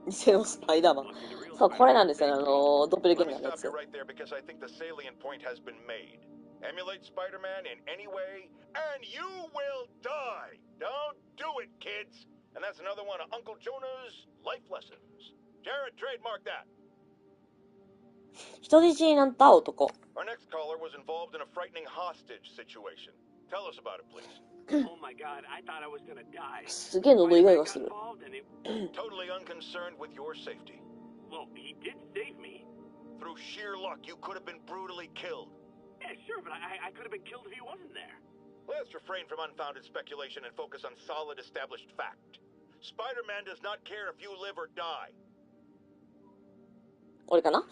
偽のスパイダーマン。そう、これなんですよ。ドッペルゲン Let ガ me ーのや stop つ you。right there because I think the salient point has been made. Emulate Spider-Man in any way, and you will die. Don't do it, kids. And that's another one of Uncle Jonah's life lessons. Jared, trademark that. 人質になった男。 Our next caller was involved in a frightening hostage situation. Tell us about it, please. Oh my god, I thought I was gonna die. すげえ喉イガイガする。 Involved and it, Totally unconcerned with your safety. well, he did save me. Through sheer luck, you could have been brutally killed. Yeah, sure, but I could have been killed if he wasn't there. Let's refrain from unfounded speculation and focus on solid established fact. Spider-Man does not care if you live or die. これかな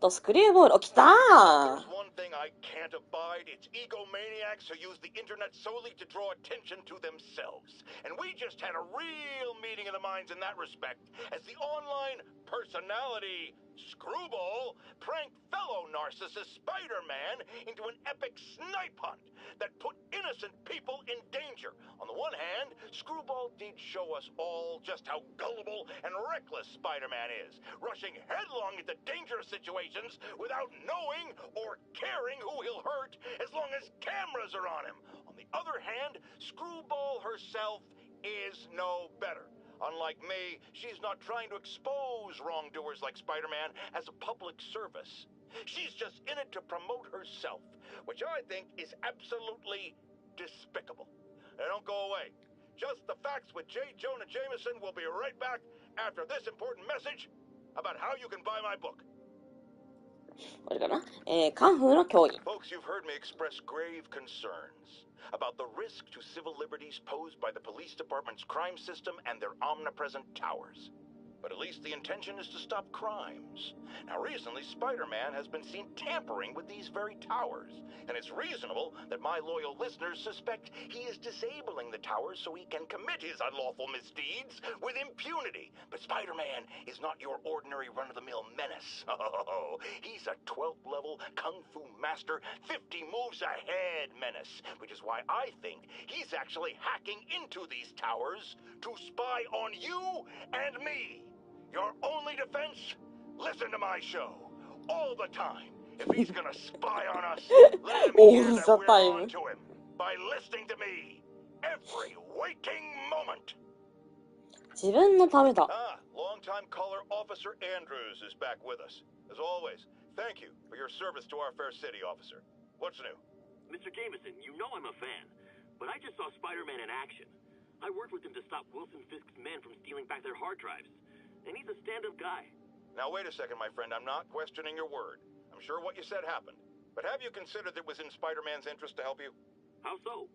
スクリューボール。起きた There's ー one thing I can't abide. It's egomaniacs who use the internet solely to draw attention to themselves. And we just had a real meeting of the minds in that respect, as the online personality Screwball pranked fellow narcissist Spider-Man into an epic snipe hunt that put innocent people in danger. On the one hand, Screwball did show us all just how gullible and reckless Spider-Man is, rushing headlong into dangerous situations without knowing or caring who he'll hurt as long as cameras are on him. On the other hand, Screwball herself is no better. Unlike me, she's not trying to expose wrongdoers like Spider-Man as a public service. She's just in it to promote herself, which I think is absolutely despicable. Now don't go away. Just the Facts with J. Jonah Jameson will be right back after this important message about how you can buy my book. これかな、カンフーの競技。 Folks, you've heard me express grave concerns about the risk to civil liberties posed by the police department's crime system and their omnipresent towers. But at least the intention is to stop crimes. Now, recently, Spider-Man has been seen tampering with these very towers, and it's reasonable that my loyal listeners suspect he is disabling the towers so he can commit his unlawful misdeeds with impunity. But Spider-Man is not your ordinary run-of-the-mill menace. Oh, he's a 12th level kung fu master, 50 moves ahead menace, which is why I think he's actually hacking into these towers to spy on you and me. Your only defense? Listen to my show. All the time. If he's gonna spy on us, let him hear that we're on to him. By listening to me. Every waking moment. 自分のためだ。 Longtime caller Officer Andrews is back with us. As always, thank you for your service to our fair city, officer. What's new? Mr. Jameson, you know I'm a fan, but I just saw Spider-Man in action. I worked with him to stop Wilson Fisk's men from stealing back their hard drives. And he's a stand-up guy. Now, wait a second, my friend. I'm not questioning your word. I'm sure what you said happened. But have you considered that it was in Spider-Man's interest to help you? How so?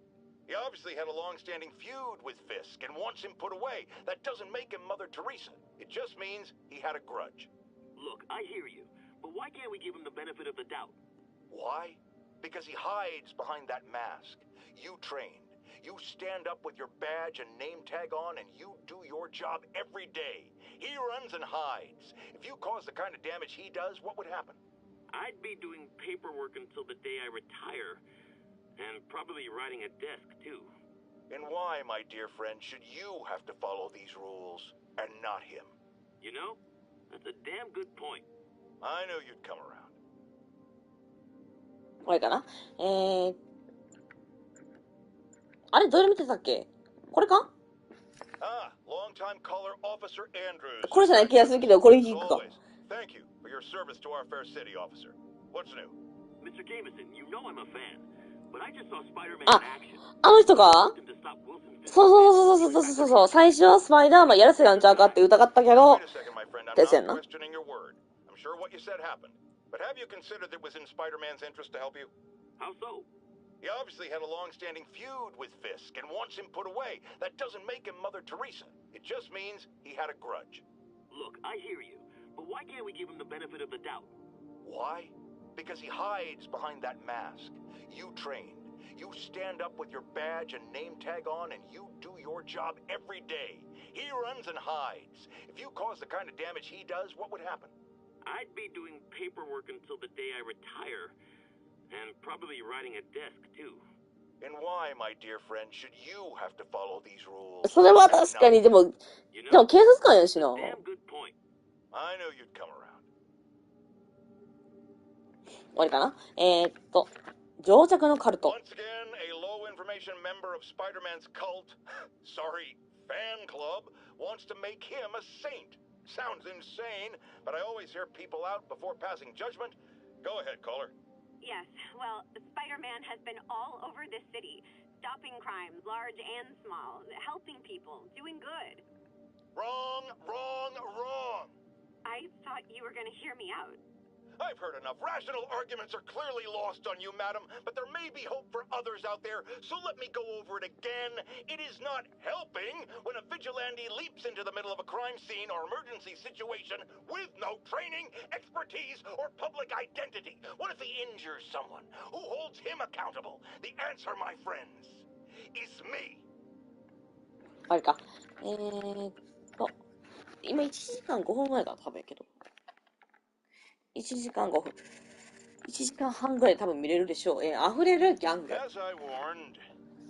He obviously had a long-standing feud with Fisk and wants him put away. That doesn't make him Mother Teresa. It just means he had a grudge. Look, I hear you. But why can't we give him the benefit of the doubt? Why? Because he hides behind that mask. You trained. You stand up with your badge and name tag on, and you do your job every day. He runs and hides. If you cause the kind of damage he does, what would happen? I'd be doing paperwork until the day I retire, and probably writing a desk, too. And why, my dear friend, should you have to follow these rules, and not him? You know, that's a damn good point. I knew you'd come around. これかな、あれどれ見てたっけ？これか？ Longtime caller Officer Andrews. これじゃない気がするけど、これ聞くか。 Thank you for your service to our fair city, officer. What's new? Mr. Jameson, you know I'm a fan, but I just saw Spider-Man in あ、 action. あの人か？ そう。最初はスパイダーマンやらせたんちゃうかって疑ったけど、ですやんな。 I'm sure what you said happened. But have you considered that it was in Spider-Man's interest to help you? How so? He obviously had a long-standing feud with Fisk and wants him put away. That doesn't make him Mother Teresa. It just means he had a grudge. Look, I hear you. But why can't we give him the benefit of the doubt? Why? Because he hides behind that mask. You trained. You stand up with your badge and name tag on, and you do your job every day. He runs and hides. If you cause the kind of damage he does, what would happen? I'd be doing paperwork until the day I retire. And probably writing a desk, too. And why, my dear friend, should you have to follow these rules? それは確かに、でも警察官やしな。 Damn good point. I knew you'd come around. 終わりかな？情弱のカルト。 Once again, a low information member of Spider-Man's cult, sorry, fan club, wants to make him a saint. Sounds insane, but I always hear people out before passing judgment. Go ahead, caller. Yes, well, Spider-Man has been all over this city, stopping crimes, large and small, helping people, doing good. Wrong. I thought you were going to hear me out. I've heard enough. Rational arguments are clearly lost on you, madam, but there may be hope for others out there, so let me go over it again. It is not helping when a vigilante leaps into the middle of a crime scene or emergency situation with no training, expertise, or public identity. What if he injures someone? Who holds him accountable? The answer, my friends, is me. あれか。今1時間5分前か、多分やけど。1時間5分。1時間半ぐらい多分見れるでしょう。溢れるギャング。As I warned,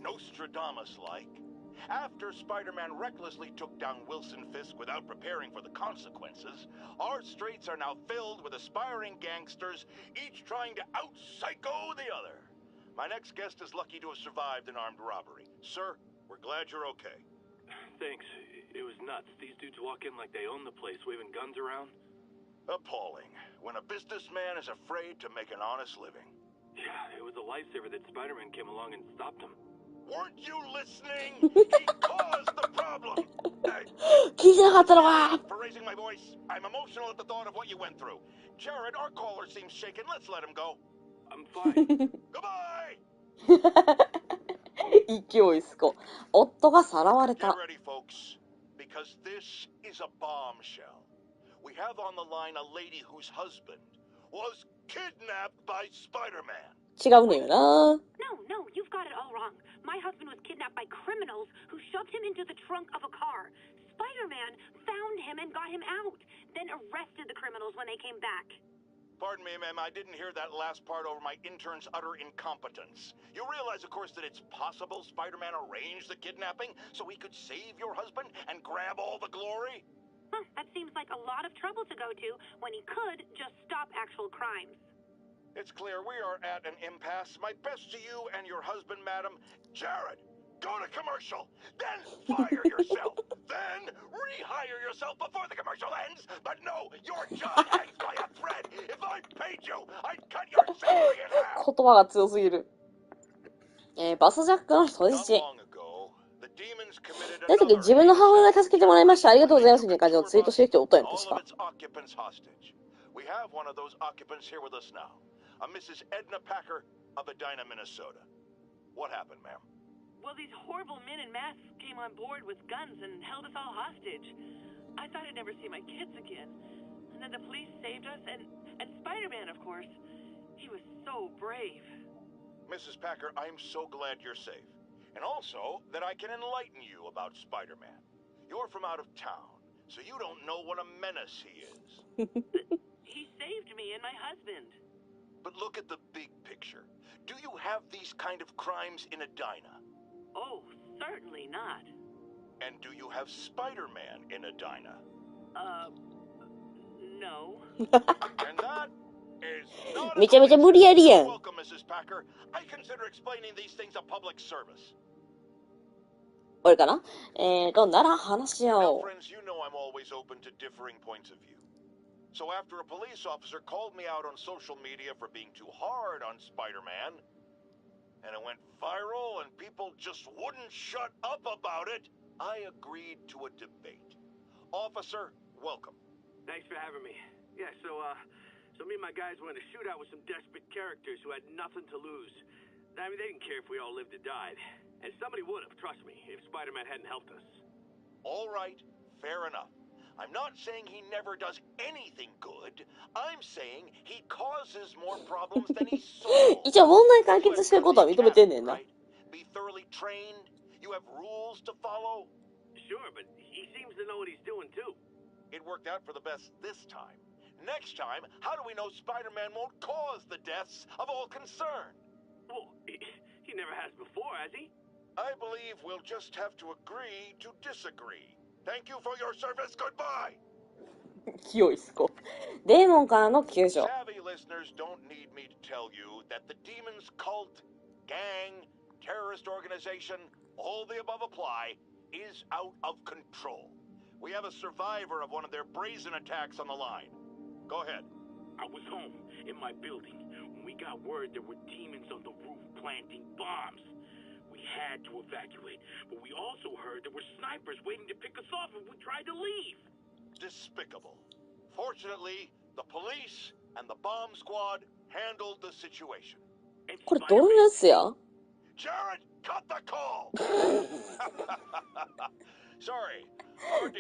Nostradamus-like, after Spider-Man recklessly took down Wilson Fisk without preparing for the consequences, our streets are now filled with aspiring gangsters, each trying to out-psycho the other. My next guest is lucky to have survived an armed robbery. Sir, we're glad you're okay. Thanks. It was nuts. These dudes walk in like they own the place, waving guns around. Appalling. When a businessman is afraid to make an honest living. Yeah, it was a lifesaver that Spider-Man came along and stopped him. Weren't you listening? He caused the problem. For raising my voice, I'm emotional at the thought of what you went through. Jared, our caller seems shaken. Let's let him go. I'm fine. Goodbye. 勢いすごい。夫がさらわれ Get た。 ready, folks, because this is a bombshell. We have on the line a lady whose husband was kidnapped by Spider-Man. 違うのよな。 No, you've got it all wrong. My husband was kidnapped by criminals who shoved him into the trunk of a car. Spider-Man found him and got him out, then arrested the criminals when they came back. Pardon me, ma'am, I didn't hear that last part over my intern's utter incompetence. You realize, of course, that it's possible Spider-Man arranged the kidnapping so he could save your husband and grab all the glory? That seems like a lot of trouble to go to when he could just stop actual crimes. It's clear we are at an impasse. My best to you and your husband, madam. Jared, go to commercial, then fire yourself, then rehire yourself before the commercial ends. But no, your job hangs by a thread. If I paid you, I'd cut your salary in half. 言葉が強すぎる。バスジャックの人質。 Not long ago, the demons committed 大体 another 自分の母親が助けてもらいました。ありがとうございます。みたいな感じのツイートしてる人おったんやん、 all 確 of か。 its occupants hostage. We have one of those occupants here with us now, a Mrs. Edna Packer of Edina, Minnesota. What happened, ma'am? Well, these horrible men in masks came on board with guns and held us all hostage. I thought I'd never see my kids again. And then the police saved us, and Spider-Man, of course. He was so brave. Mrs. Packer, I'm so glad you're safe. And also that I can enlighten you about Spider-Man. You're from out of town, so you don't know what a menace he is. He saved me and my husband. But look at the big picture. Do you have these kind of crimes in Edina? Oh, certainly not. And do you have Spider-Man in Edina? No. And that is not めちゃめちゃ無理やりやん。 Welcome, Mrs. Packer. I consider explaining these things a public service. 俺かななら話し合 Now, おう。 friends, you know I'm always open to differing points of view. So after a police officer called me out on social media for being too hard on Spider-Man, and it went viral and people just wouldn't shut up about it, I agreed to a debate. Officer, welcome. Thanks for having me. Yeah, so me and my guys went in a shootout with some desperate characters who had nothing to lose. I mean, they didn't care if we all lived or died. And somebody would have, trust me, if Spider-Man hadn't helped us. All right, fair enough. I'm not saying he never does anything good. I'm saying he causes more problems than he solves. 一応問題解決してることは認めてんねんな。 Be thoroughly trained. You have rules to follow. Sure, but he seems to know what he's doing, too. It worked out for the best this time. Next time, how do we know Spider-Man won't cause the deaths of all concerned? Well, he never has before, has he? I believe we'll just have to agree to disagree. Thank you for your service. Goodbye. 勢いすごい。デーモンからの救助。 Savvy listeners don't need me to tell you that the demon's cult, gang, terrorist organization, all the above apply, is out of control. We have a survivor of one of their brazen attacks on the line. Go ahead. I was home in my building when we got word there were demons on the roof planting bombs. We had to evacuate, but we also heard there were snipers waiting to pick us off if we tried to leave. Despicable. Fortunately, the police and the bomb squad handled the situation. これどんなやつや Jared, cut the call! Sorry.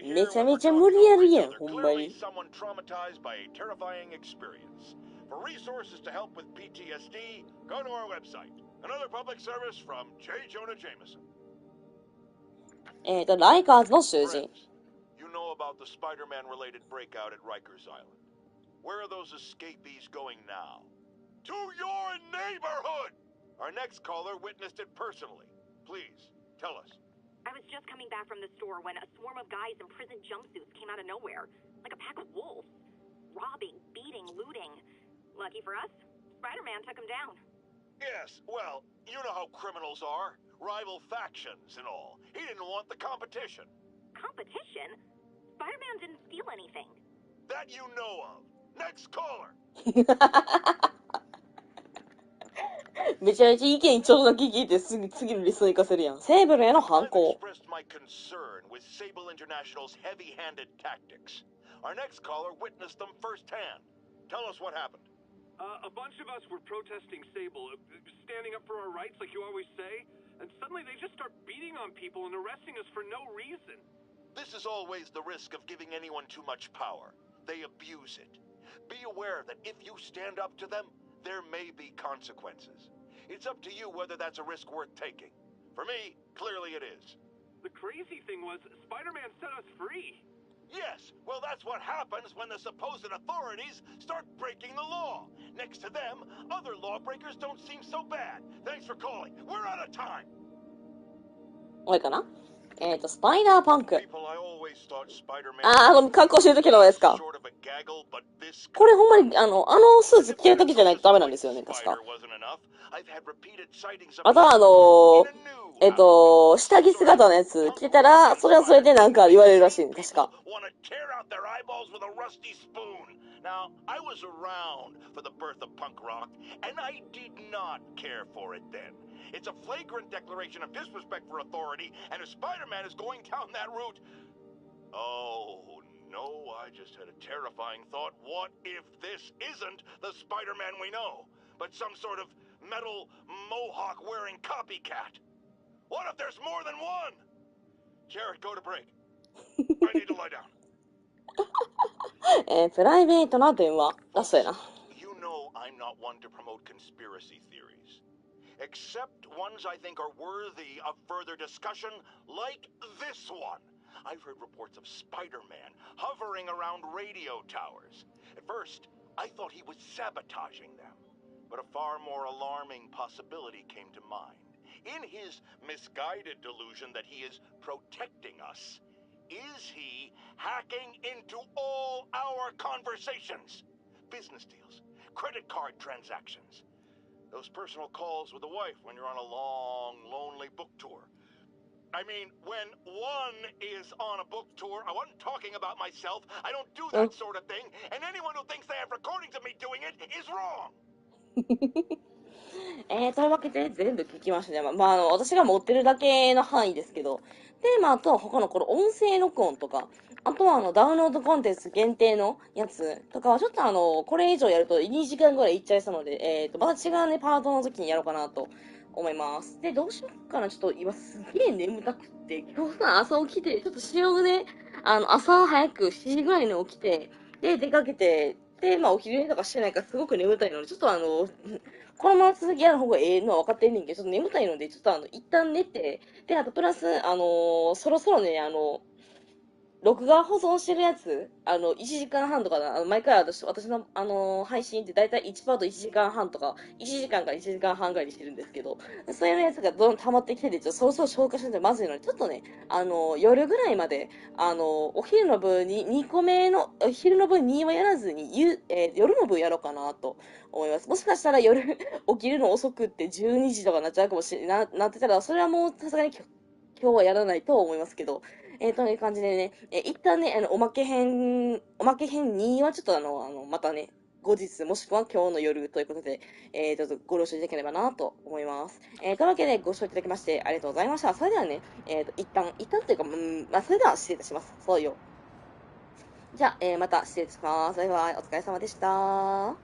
めちゃめちゃ無理やりやん、ほんま Clearly に。 someone traumatized by a terrifying experience. For resources to help with PTSD, go to our website. Another public service from J. Jonah Jameson. ライカーズの囚人。 Friends, you know about the Spider-Man related breakout at Rikers Island. Where are those escapees going now? To your neighborhood! Our next caller witnessed it personally. Please, tell us. I was just coming back from the store when a swarm of guys in prison jumpsuits came out of nowhere, like a pack of wolves. Robbing, beating, looting. Lucky for us, Spider-Man took them down. Yes, well, you know how criminals are. Rival factions and all. He didn't want the competition. Competition? Spider-Man didn't steal anything. That you know of. Next caller. めちゃめちゃ意見ちょっとだけ聞いて次のリストに行かせるやん。セーブルへの反 I've 抗。 expressed my concern with Sable International's heavy-handed tactics. Our next caller witnessed them firsthand. Tell us what happened. A bunch of us were protesting Sable, standing up for our rights like you always say, and suddenly they just start beating on people and arresting us for no reason. This is always the risk of giving anyone too much power. They abuse it. Be aware that if you stand up to them, there may be consequences. It's up to you whether that's a risk worth taking. For me, clearly it is. The crazy thing was, Spider-Man set us free. Yes, well that's what happens when the supposed authorities start breaking the law. Next to them, other lawbreakers don't seem so bad. Thanks for calling. We're out of time. 多いかな？スパイダーパンク。 People, I always thought Spider-Man 格好してる時のですか？ sort of a gaggle, but this これほんまに、スーツ着てる時じゃないとダメなんですよね、確か。 wasn't enough. I've had repeated sightings of あとは下着姿のやつ着てたら、それはそれでなんか言われるらしいね、確か。 want to tear out their eyeballs with a rusty spoon. Now, I was around for the birth of punk rock, and I did not care for it then. It's a flagrant declaration of disrespect for authority, and if Spider-Man is going down that route... Oh, no, I just had a terrifying thought. What if this isn't the Spider-Man we know, but some sort of metal mohawk-wearing copycat? What if there's more than one? Jared, go to break. I need to lie down. プライベートな電話。あ、そうやな。 You know I'm not one to promote conspiracy theories. Except ones I think are worthy of further discussion, like this one. I've heard reports of Spider-Man hovering around radio towers. At first, I thought he was sabotaging them. But a far more alarming possibility came to mind. In his misguided delusion that he is protecting us, is he hacking into all our conversations? Business deals, credit card transactions, those personal calls with the wife when you're on a long, lonely book tour. I mean, when one is on a book tour, I wasn't talking about myself. I don't do that sort of thing. And anyone who thinks they have recordings of me doing it is wrong. というわけで全部聞きましたね。私が持ってるだけの範囲ですけど。で、あとは他のこの音声録音とか、あとはダウンロードコンテンツ限定のやつとかはちょっとこれ以上やると2時間ぐらいいっちゃいそうなので、また違うね、パートの時にやろうかなと思います。で、どうしようかな。ちょっと今すげえ眠たくって、今日さ、朝起きて、ちょっと仕様で、朝早く7時ぐらいに起きて、で、出かけて、で、お昼寝とかしてないからすごく眠たいので、ちょっとこのまま続きやる方がええのは分かってんねんけど、ちょっと眠たいので、ちょっと一旦寝て、で、あとプラス、そろそろね、録画保存してるやつ、1時間半とかだ、毎回私の、配信ってだいたい1パート1時間半とか、1時間から1時間半ぐらいにしてるんですけど、そういうやつがどんどん溜まってきてて、そろそろ消化しないとまずいので、ちょっとね、夜ぐらいまで、お昼の分に2個目の、昼の分2はやらずに、夜の分やろうかなと思います。もしかしたら夜起きるの遅くって12時とかなっちゃうかもしれなってたら、それはもうさすがに今日はやらないと思いますけど、という感じでね、一旦ね、おまけ編2はちょっとまたね、後日、もしくは今日の夜ということで、ちょっとご了承いただければなと思います。というわけで、ご視聴いただきましてありがとうございました。それではね、一旦というか、それでは失礼いたします。そうよ。じゃあ、また失礼します。バイバイ、お疲れ様でした。